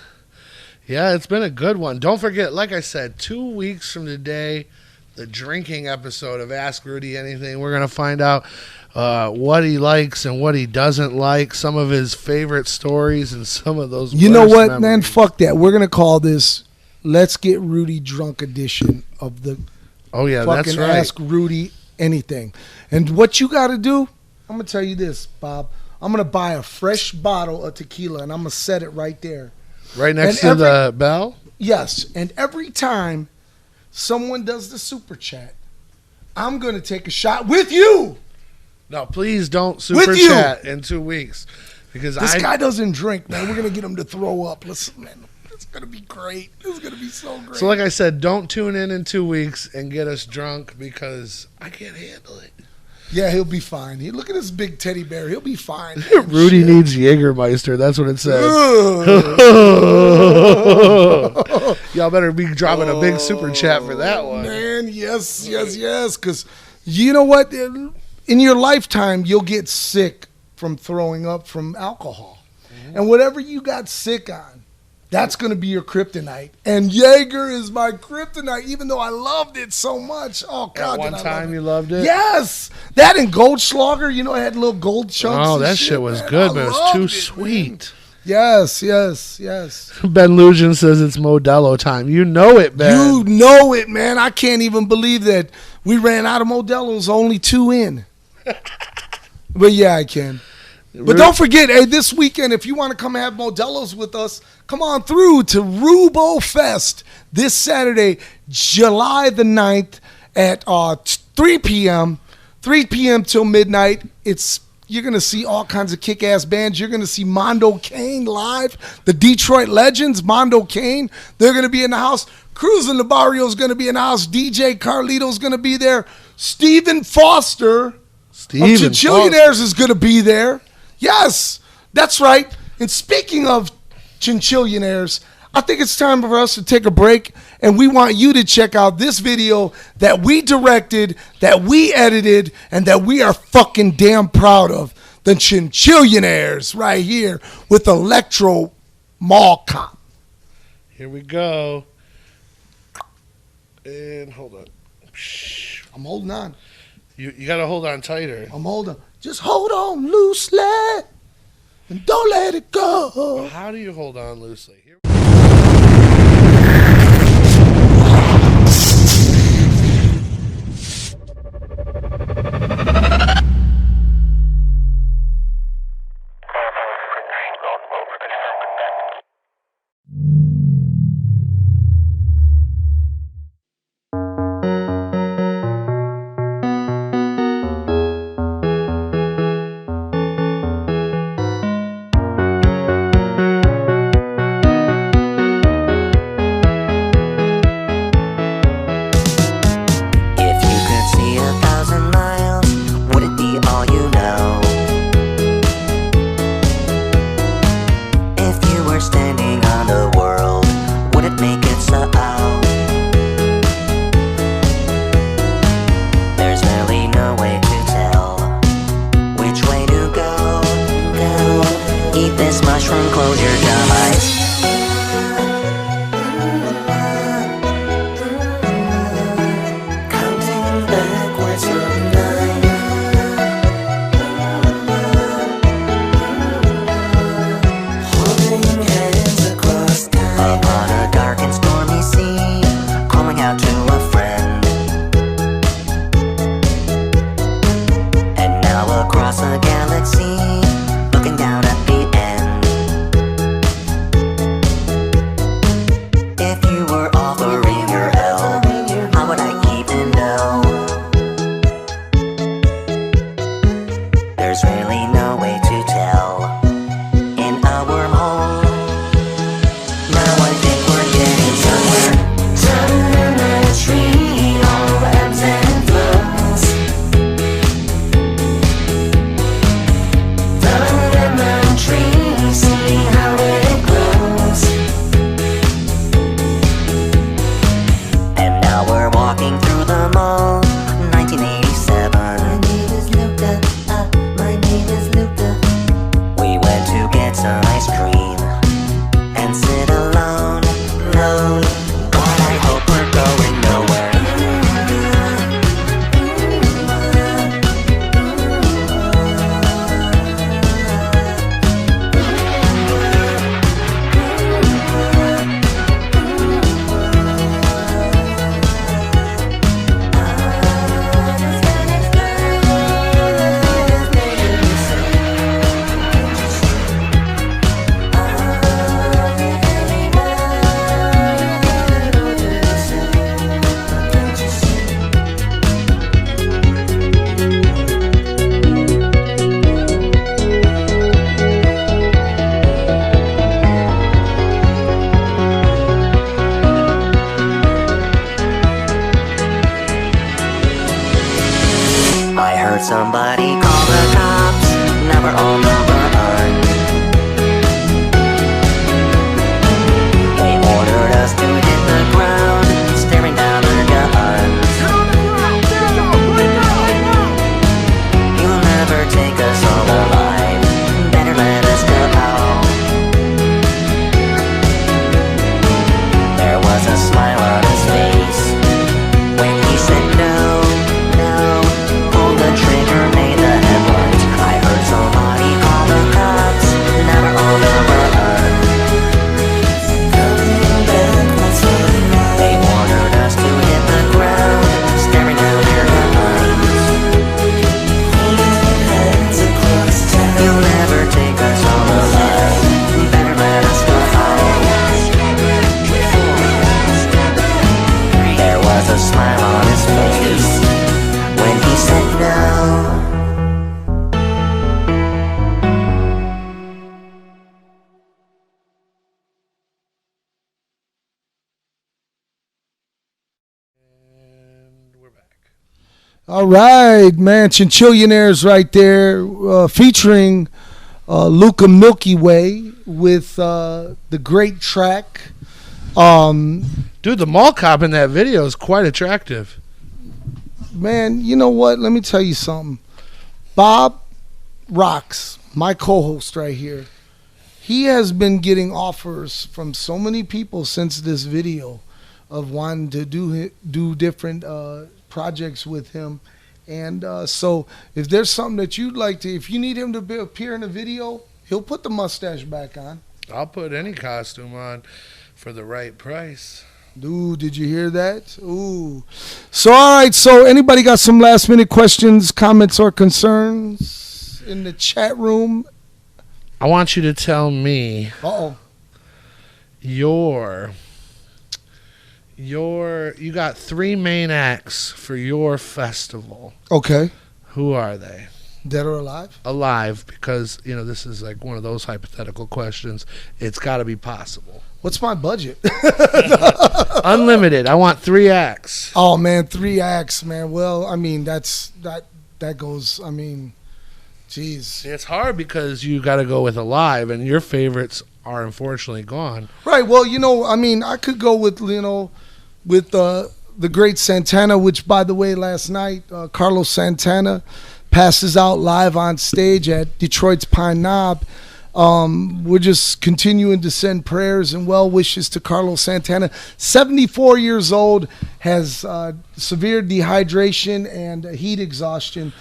Yeah, it's been a good one. Don't forget, like I said, 2 weeks from today, the drinking episode of Ask Rudy Anything. We're going to find out what he likes and what he doesn't like, some of his favorite stories and some of those You know what, memories. man? Fuck that. We're going to call this Let's Get Rudy Drunk edition of the Oh, yeah, fucking that's right. Ask Rudy Anything. And what you got to do, I'm going to tell you this, Bob. I'm going to buy a fresh bottle of tequila, and I'm going to set it right there. Right next to the bell? Yes. And every time someone does the super chat, I'm going to take a shot with you. No, please don't super chat in 2 weeks. Because This guy doesn't drink, man. We're going to get him to throw up. Listen, man. It's going to be great. It's going to be so great. So like I said, don't tune in 2 weeks and get us drunk because I can't handle it. Yeah, he'll be fine. Look at this big teddy bear. He'll be fine. Rudy needs Jägermeister. That's what it says. Y'all better be dropping a big super chat for that one. Man, yes. Because you know what? In your lifetime, you'll get sick from throwing up from alcohol. Mm-hmm. And whatever you got sick on, that's going to be your kryptonite. And Jaeger is my kryptonite, even though I loved it so much. Oh, God. At one time you loved it? Yes. That and Goldschlager, you know, I had little gold chunks. Oh, that shit was good, but it was too sweet. Man. Yes. Ben Lujan says it's Modelo time. You know it, Ben. You know it, man. I can't even believe that we ran out of Modelo's, only 2 in. But yeah, I can. But don't forget, hey, this weekend, if you want to come have Modelo's with us, come on through to Rubo Fest this Saturday, July the 9th at 3 p.m. 3 p.m. till midnight. You're going to see all kinds of kick-ass bands. You're going to see Mondo Kane live, the Detroit Legends, Mondo Kane. They're going to be in the house. Cruising the Barrio is going to be in the house. DJ Carlito's going to be there. Stephen Foster of Chinchillionaires is going to be there. Yes, that's right. And speaking of Chinchillionaires, I think it's time for us to take a break, and we want you to check out this video that we directed, that we edited, and that we are fucking damn proud of. The the Chinchillionaires right here with Electro Mall Cop. Here we go. And hold on. I'm holding on. You got to hold on tighter. I'm holding. Just hold on loosely and don't let it go. How do you hold on loosely? Here. If you could see 1,000 miles, would it be all you know? If you were standing on the world, would it make it so? There's really no way to tell which way to go. Eat this mushroom, close your eyes. Counting backwards from 9. Holding hands across time. Upon a dark and stormy sea, calling out to a friend. And now across a galaxy, looking down at the end. If you were offering your help, how would I even know? There's really no way to tell. In a wormhole, now I think we're getting somewhere. Geometry, all ebbs and flows. The lemon tree, see how it grows. And now we're walking through the mall, 1987. My name is Luca, my name is Luca. We went to get some ice cream and sit alone, alone. God, I hope we're going nowhere. I heard somebody call the cops. Now we're on the run. They ordered us to hit the ground, staring down our guns. You'll never take us all alive. Better let us go. There was a smile on his face when he said no, no. Pull the trigger, made the headlines. I heard somebody call the cops. Now we're on the run. They ordered us to hit the ground, staring down their guns. You'll never take us all alive. Better let us go. There was a smile on his face when he said no. And we're back. All right, man. Chinchillionaires right there, featuring Luca Milky Way with the great track. Dude, the mall cop in that video is quite attractive. Man, you know what? Let me tell you something. Bob, RoX, my co-host right here, he has been getting offers from so many people since this video of wanting to do different projects with him. And so if there's something that you'd like to, if you need him to appear in a video, he'll put the mustache back on. I'll put any costume on for the right price. Dude, did you hear that? Ooh. So, all right. So, anybody got some last minute questions, comments, or concerns in the chat room? I want you to tell me Uh-oh. you got 3 main acts for your festival. Okay. Who are they? Dead or alive? Alive, because, this is like one of those hypothetical questions. It's got to be possible. What's my budget? Unlimited. I want 3 acts. Oh, man, 3 acts, man. Well, I mean, that goes, I mean, jeez. It's hard because you got to go with alive, and your favorites are unfortunately gone. Right. Well, I mean, I could go with, with the great Santana, which, by the way, last night, Carlos Santana passes out live on stage at Detroit's Pine Knob. We're just continuing to send prayers and well wishes to Carlos Santana. 74 years old, has severe dehydration and heat exhaustion.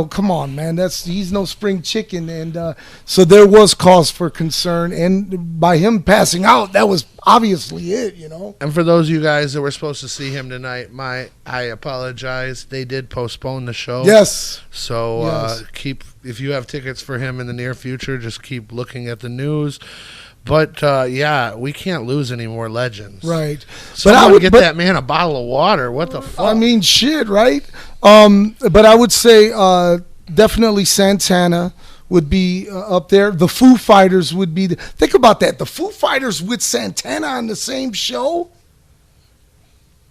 Come on, man. He's no spring chicken. And so there was cause for concern. And by him passing out, that was obviously it, And for those of you guys that were supposed to see him tonight, I apologize. They did postpone the show. Yes. So Yes. if you have tickets for him in the near future, just keep looking at the news. But we can't lose any more legends. Right. So I would get that man a bottle of water. What the fuck? I mean, shit, right? But I would say definitely Santana would be up there. The Foo Fighters would be. Think about that. The Foo Fighters with Santana on the same show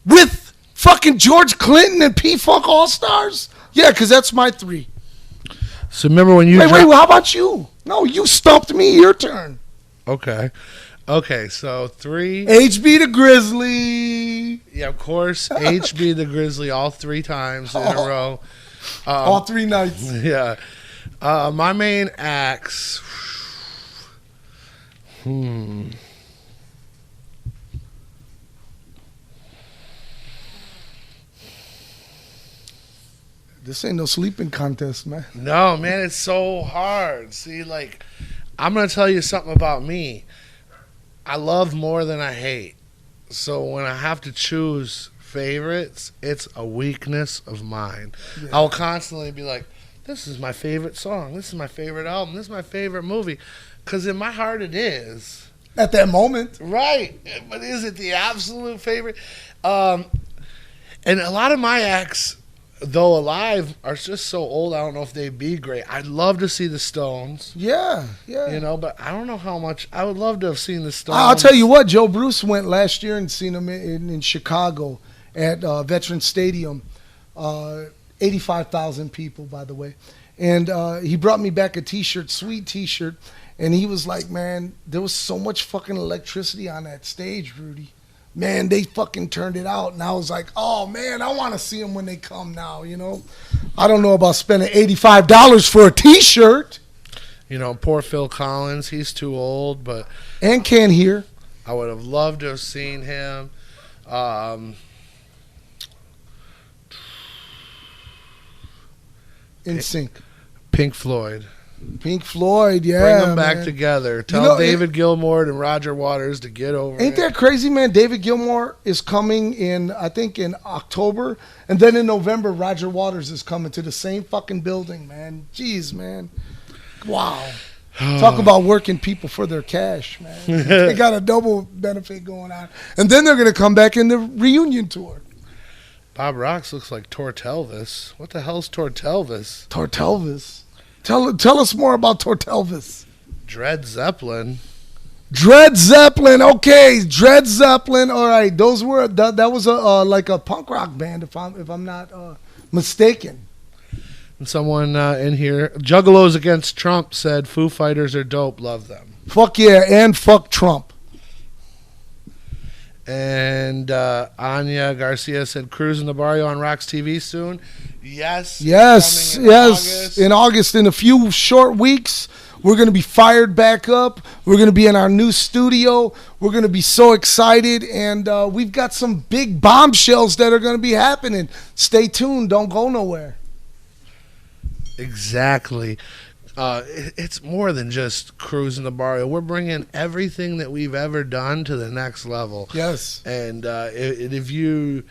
with fucking George Clinton and P-Funk All-Stars. Yeah, because that's my 3. So remember when you wait, how about you? No, you stumped me. Your turn. Okay, so 3. HB the Grizzly. Yeah, of course. HB the Grizzly all 3 times in a row. All 3 nights. Yeah. My main acts. This ain't no sleeping contest, man. No, man, it's so hard. See, I'm going to tell you something about me. I love more than I hate. So when I have to choose favorites, it's a weakness of mine. Yeah. I'll constantly be like, this is my favorite song. This is my favorite album. This is my favorite movie. Because in my heart it is. At that moment. Right. But is it the absolute favorite? And a lot of my acts, though alive, are just so old. I don't know if they'd be great. I'd love to see the Stones. Yeah. But I don't know how much. I would love to have seen the Stones. I'll tell you what, Joe Bruce went last year and seen them in Chicago at Veterans Stadium. 85,000 people, by the way. And he brought me back a T-shirt, sweet T-shirt. And he was like, man, there was so much fucking electricity on that stage, Rudy. Man, they fucking turned it out. And I was like, oh, man, I want to see them when they come now, I don't know about spending $85 for a T-shirt. Poor Phil Collins. He's too old, but... And can't hear. I would have loved to have seen him. In sync. Pink Floyd. Pink Floyd, yeah. Bring them back together. Tell David Gilmour and Roger Waters to get over Ain't that crazy, man? David Gilmour is coming I think in October. And then in November, Roger Waters is coming to the same fucking building, man. Jeez, man. Wow. Talk about working people for their cash, man. They got a double benefit going on. And then they're going to come back in the reunion tour. Bob Rox looks like Tortelvis. What the hell's Tortelvis? Tortelvis. Tell us more about Tortelvis. Dred Zeppelin. Dred Zeppelin. Okay, Dred Zeppelin. All right, those were that was like a punk rock band, if I'm not mistaken. And someone in here, Juggalos Against Trump, said Foo Fighters are dope. Love them. Fuck yeah, and fuck Trump. And Anya Garcia said, cruising the barrio on RoX-TV soon. Yes. Yes, coming in August. in August, in a few short weeks, we're going to be fired back up. We're going to be in our new studio. We're going to be so excited, and we've got some big bombshells that are going to be happening. Stay tuned. Don't go nowhere. Exactly. It's more than just cruising the barrio. We're bringing everything that we've ever done to the next level. Yes. And if you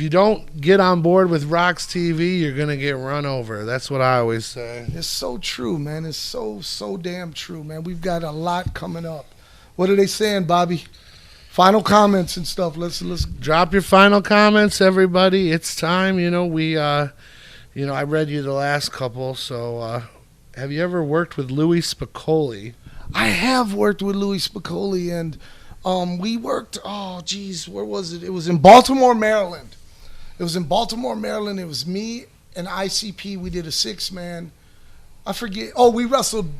don't get on board with RoX-TV, you're gonna get run over. That's what I always say. It's so true, man. It's so damn true, man. We've got a lot coming up. What are they saying, Bobby? Final comments and stuff. Let's Drop your final comments, everybody. It's time. I read you the last couple. So, have you ever worked with Louis Spicoli? I have worked with Louis Spicoli, and we worked. Oh, geez, where was it? It was in Baltimore, Maryland. It was me and ICP. We did a 6-man. I forget. Oh, we wrestled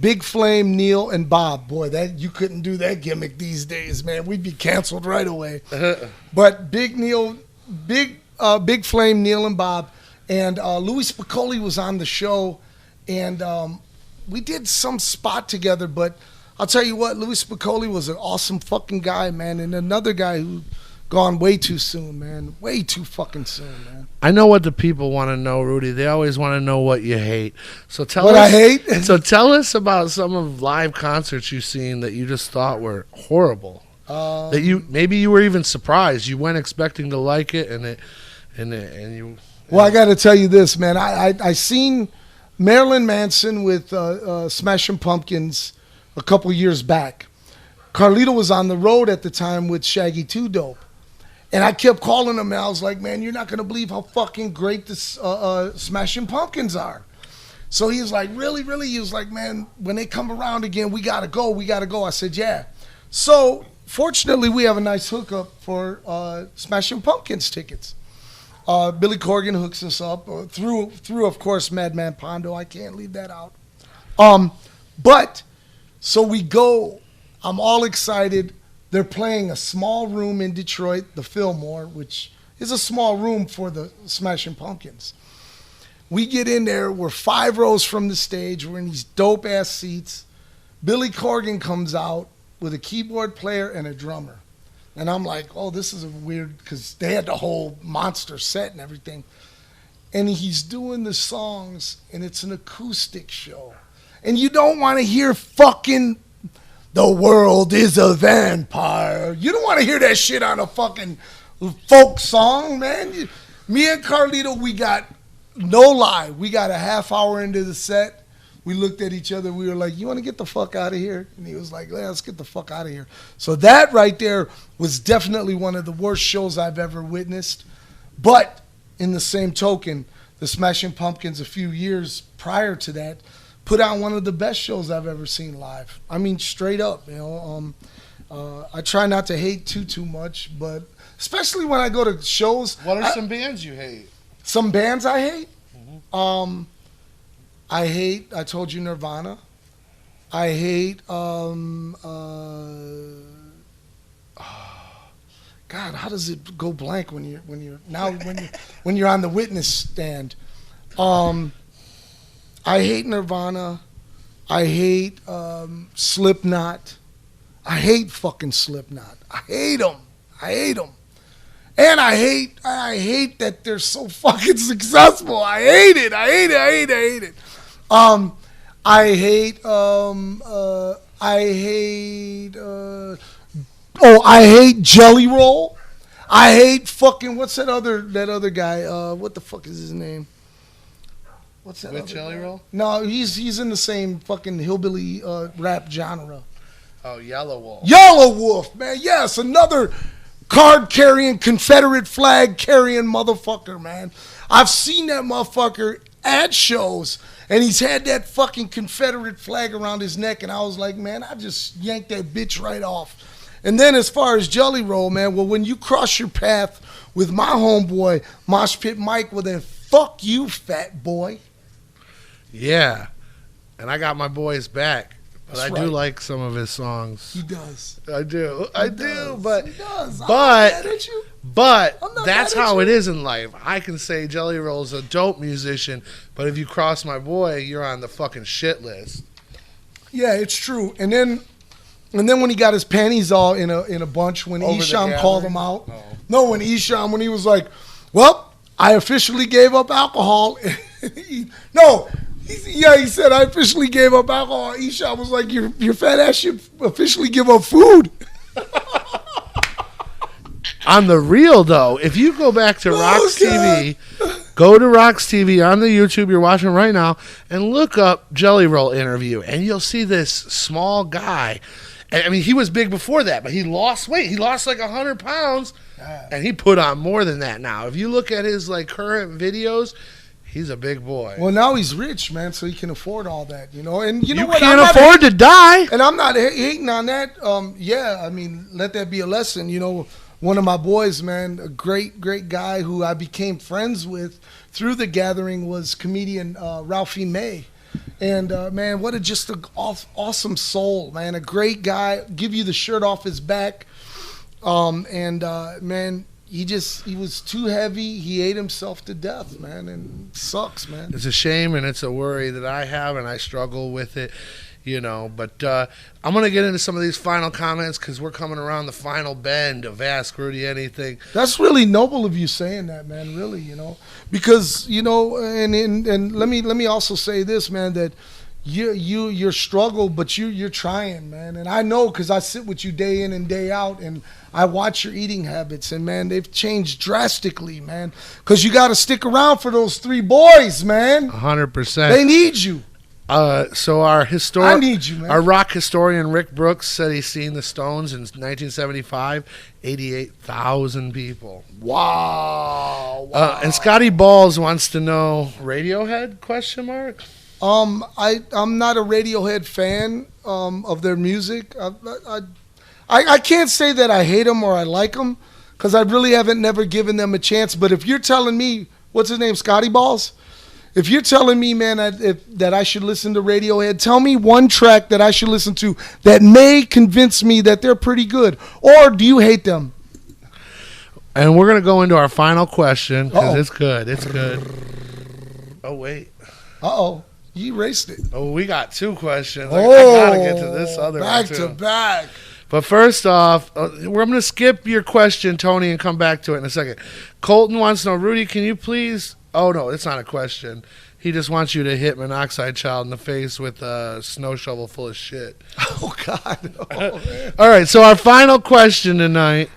Big Flame, Neil, and Bob. Boy, that you couldn't do that gimmick these days, man. We'd be canceled right away. But Big Flame, Neil, and Bob, and Louis Spicoli was on the show, and we did some spot together. But I'll tell you what, Louis Spicoli was an awesome fucking guy, man, and another guy who gone way too soon, man. Way too fucking soon, man. I know what the people want to know, Rudy. They always want to know what you hate. So tell What us. I hate? So tell us about some of live concerts you've seen that you just thought were horrible. That maybe you were even surprised. You weren't expecting to like it, and you. Well, I got to tell you this, man. I seen Marilyn Manson with Smashing Pumpkins a couple years back. Carlito was on the road at the time with Shaggy 2 Dope. And I kept calling him, and I was like, man, you're not going to believe how fucking great this Smashing Pumpkins are. So he was like, really, really? He was like, man, when they come around again, we got to go. I said, yeah. So fortunately, we have a nice hookup for Smashing Pumpkins tickets. Billy Corgan hooks us up through, of course, Madman Pondo. I can't leave that out. But so we go. I'm all excited. They're playing a small room in Detroit, the Fillmore, which is a small room for the Smashing Pumpkins. We get in there. We're 5 rows from the stage. We're in these dope-ass seats. Billy Corgan comes out with a keyboard player and a drummer. And I'm like, oh, this is a weird, because they had the whole monster set and everything. And he's doing the songs, and it's an acoustic show. And you don't want to hear fucking "The World is a Vampire." You don't want to hear that shit on a fucking folk song, man. Me and Carlito, we got, no lie, we got a half hour into the set. We looked at each other. We were like, you want to get the fuck out of here? And he was like, yeah, let's get the fuck out of here. So that right there was definitely one of the worst shows I've ever witnessed. But in the same token, the Smashing Pumpkins a few years prior to that put on one of the best shows I've ever seen live. I mean, straight up, you know. I try not to hate too much, but especially when I go to shows. What are some bands you hate? Some bands I hate? Mm-hmm. I told you, Nirvana. I hate, God, how does it go blank when you're on the witness stand? I hate Nirvana. I hate Slipknot. I hate fucking Slipknot. I hate them. And I hate that they're so fucking successful. I hate it. I hate Jelly Roll. I hate fucking, what's that other guy? What the fuck is his name? What's that? With Jelly Roll? No, he's in the same fucking hillbilly rap genre. Oh, Yellow Wolf. Yellow Wolf, man. Yes, another card-carrying, Confederate flag-carrying motherfucker, man. I've seen that motherfucker at shows, and he's had that fucking Confederate flag around his neck, and I was like, man, I just yanked that bitch right off. And then as far as Jelly Roll, man, well, when you cross your path with my homeboy, Mosh Pit Mike, well, then fuck you, fat boy. Yeah, and I got my boys back. But That's I right. do like some of his songs. He does. I do. He does. But He does. but Didn't you? But I'm not that's mad at how you. it is in life. I can say Jelly Roll's a dope musician, but if you cross my boy, you're on the fucking shit list. Yeah, it's true. And then when he got his panties all in a bunch, when Over the Esham called gathering? him out. Oh. No, when he was like, well, I officially gave up alcohol. he said, I officially gave up alcohol. Esham was like, your fat ass should officially give up food. On the real, though, if you go back to RoX-TV, go to RoX-TV on the YouTube you're watching right now and look up Jelly Roll interview, and you'll see this small guy. And, I mean, he was big before that, but he lost weight. He lost like 100 pounds, and he put on more than that now. If you look at his like current videos, he's a big boy. Well, now he's rich, man, so he can afford all that, you know. And you know You what? can't afford to die. And I'm not hating on that. Yeah, I mean, let that be a lesson. You know, one of my boys, man, a great guy who I became friends with through the gathering was comedian Ralphie May. And, man, what just an awesome soul, man. A great guy, give you the shirt off his back. Man, he was too heavy. He ate himself to death, man, and it sucks, man. It's a shame, and it's a worry that I have, and I struggle with it, you know. But I'm going to get into some of these final comments because we're coming around the final bend of Ask Rudy Anything. That's really noble of you saying that, man, really, you know. Because, you know, and let me also say this, man, that you're struggle, but you're trying, man. And I know because I sit with you day in and day out, and I watch your eating habits, and, man, they've changed drastically, man. Because you got to stick around for those 3 boys, man. 100%. They need you. So our I need you, man. Our rock historian Rick Brooks said he's seen the Stones in 1975, 88,000 people. Wow. And Scotty Balls wants to know Radiohead ? I'm not a Radiohead fan of their music. I can't say that I hate them or I like them because I really haven't never given them a chance. But if you're telling me, what's his name, Scotty Balls? If you're telling me, man, that I should listen to Radiohead, tell me one track that I should listen to that may convince me that they're pretty good. Or do you hate them? And we're going to go into our final question because Uh-oh. it's good. It's good. Oh, wait. Uh-oh. You erased it. Oh, we got 2 questions. Oh, I got to get to this other one, back too. to back. But first off, I'm going to skip your question, Tony, and come back to it in a second. Colton wants to know, Rudy, can you please... Oh, no, it's not a question. He just wants you to hit Monoxide Child in the face with a snow shovel full of shit. Oh, God. Oh, man. All right, so our final question tonight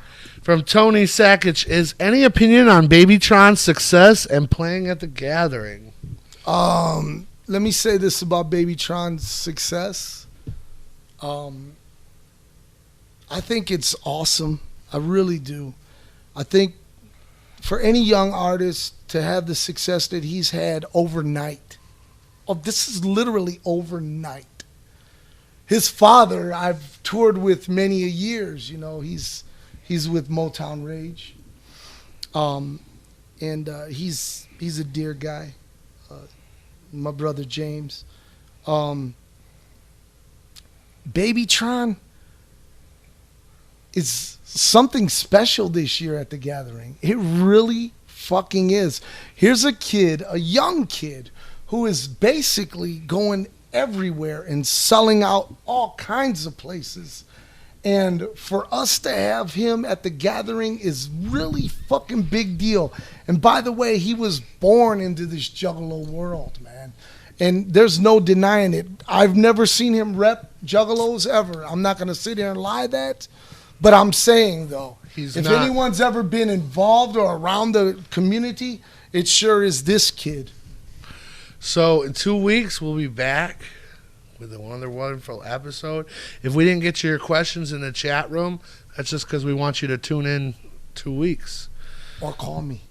from Tony Sakic is, any opinion on Babytron's success and playing at the gathering? Let me say this about Babytron's success. I think it's awesome. I really do. I think for any young artist to have the success that he's had overnight. Oh, this is literally overnight. His father, I've toured with many a years. You know, he's with Motown Rage, and he's a dear guy. My brother James, Babytron is something special this year at the gathering. It really fucking is. Here's a kid, a young kid, who is basically going everywhere and selling out all kinds of places. And for us to have him at the gathering is really fucking big deal. And by the way, he was born into this Juggalo world, man. And there's no denying it. I've never seen him rep Juggalos ever. I'm not going to sit here and lie that. But I'm saying, though, if anyone's ever been involved or around the community, it sure is this kid. So in 2 weeks, we'll be back with another wonderful episode. If we didn't get to your questions in the chat room, that's just because we want you to tune in 2 weeks. Or call me.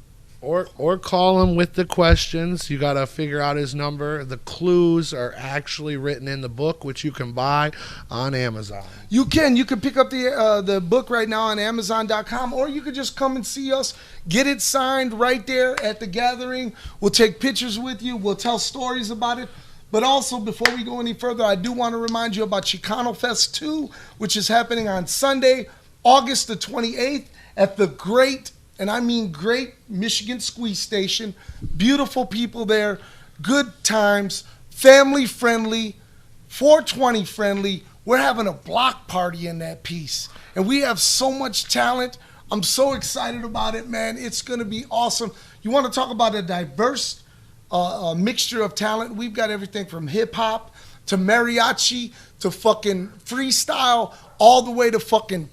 Or call him with the questions. You got to figure out his number. The clues are actually written in the book, which you can buy on Amazon. You can pick up the book right now on Amazon.com, or you could just come and see us, get it signed right there at the gathering. We'll take pictures with you. We'll tell stories about it. But also, before we go any further, I do want to remind you about Chicano Fest 2, which is happening on Sunday, August the 28th, at the great and I mean great Michigan squeeze station, beautiful people there, good times, family friendly, 420 friendly. We're having a block party in that piece, and we have so much talent. I'm so excited about it, man. It's going to be awesome. You want to talk about a diverse mixture of talent? We've got everything from hip-hop to mariachi to fucking freestyle all the way to fucking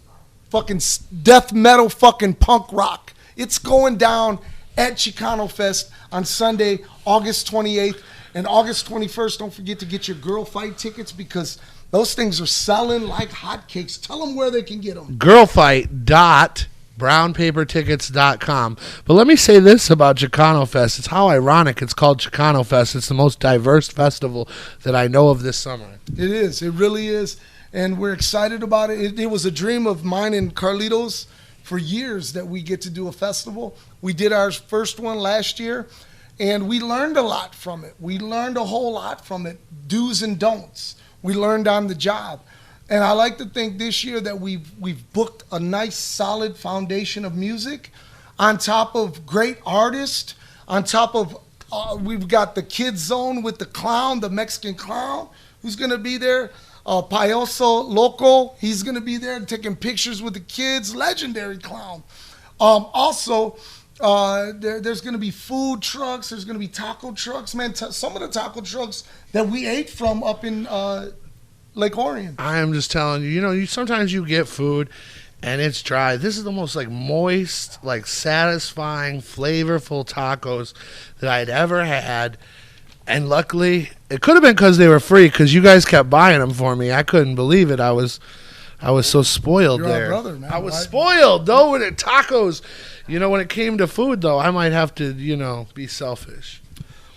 death metal fucking punk rock. It's going down at Chicano Fest on Sunday, August 28th. And August 21st, don't forget to get your girl fight tickets because those things are selling like hotcakes. Tell them where they can get them. Girlfight.brownpapertickets.com. But let me say this about Chicano Fest. It's how ironic it's called Chicano Fest. It's the most diverse festival that I know of this summer. It is. It really is. And we're excited about it. It was a dream of mine and Carlito's for years that we get to do a festival. We did our first one last year. And we learned a lot from it. We learned a whole lot from it. Do's and don'ts. We learned on the job. And I like to think this year that we've booked a nice, solid foundation of music on top of great artists, on top of, we've got the Kids Zone with the clown, the Mexican clown, who's going to be there. Payoso Loco, he's going to be there taking pictures with the kids. Legendary clown. Also, there's going to be food trucks. There's going to be taco trucks. Man, some of the taco trucks that we ate from up in Lake Orion. I am just telling you, sometimes you get food and it's dry. This is the most like moist, like satisfying, flavorful tacos that I'd ever had. And luckily, it could have been because they were free because you guys kept buying them for me. I couldn't believe it. I was so spoiled. You're there. our brother, man. I was spoiled, though, with the tacos. When it came to food, though, I might have to, be selfish.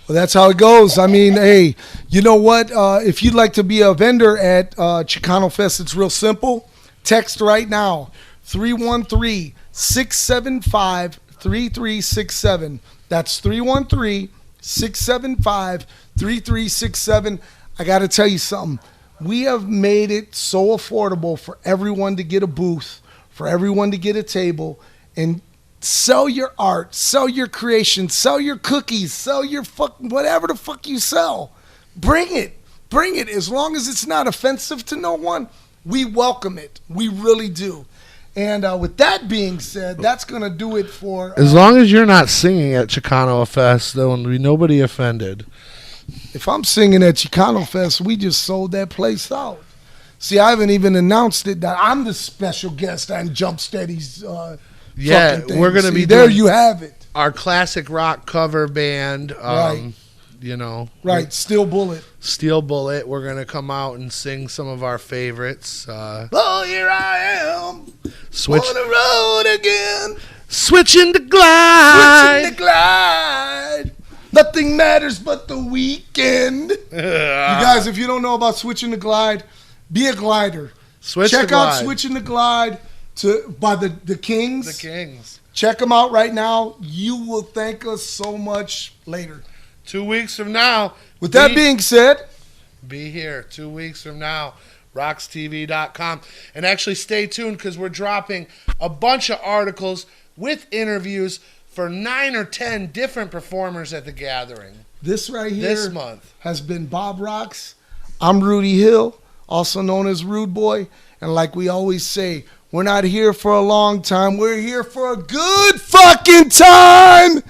Well, that's how it goes. I mean, hey, you know what? If you'd like to be a vendor at Chicano Fest, it's real simple. Text right now, 313-675-3367. That's 313-675-3367. I got to tell you something. We have made it so affordable for everyone to get a booth, for everyone to get a table, and sell your art, sell your creation, sell your cookies, sell your whatever the fuck you sell. Bring it. As long as it's not offensive to no one, we welcome it. We really do. And with that being said, that's going to do it for... as long as you're not singing at Chicano Fest, there will be nobody offended. If I'm singing at Chicano Fest, we just sold that place out. See, I haven't even announced it that I'm the special guest on Jump Steady's yeah, we're going to be there. You have it. Our classic rock cover band. Right. Right. Steel Bullet. We're going to come out and sing some of our favorites. Oh, here I am. On the road again. Switching to glide. Nothing matters but the weekend. You guys, if you don't know about Switching to Glide, be a glider. Check out Switching to Glide by the Kings. The Kings. Check them out right now. You will thank us so much later. 2 weeks from now. With that being said, be here 2 weeks from now. RoX-TV.com. And actually stay tuned because we're dropping a bunch of articles with interviews for 9 or 10 different performers at the gathering. This right here this month has been Bob RoX. I'm Rudy Hill, also known as Rude Boy. And like we always say, we're not here for a long time. We're here for a good fucking time.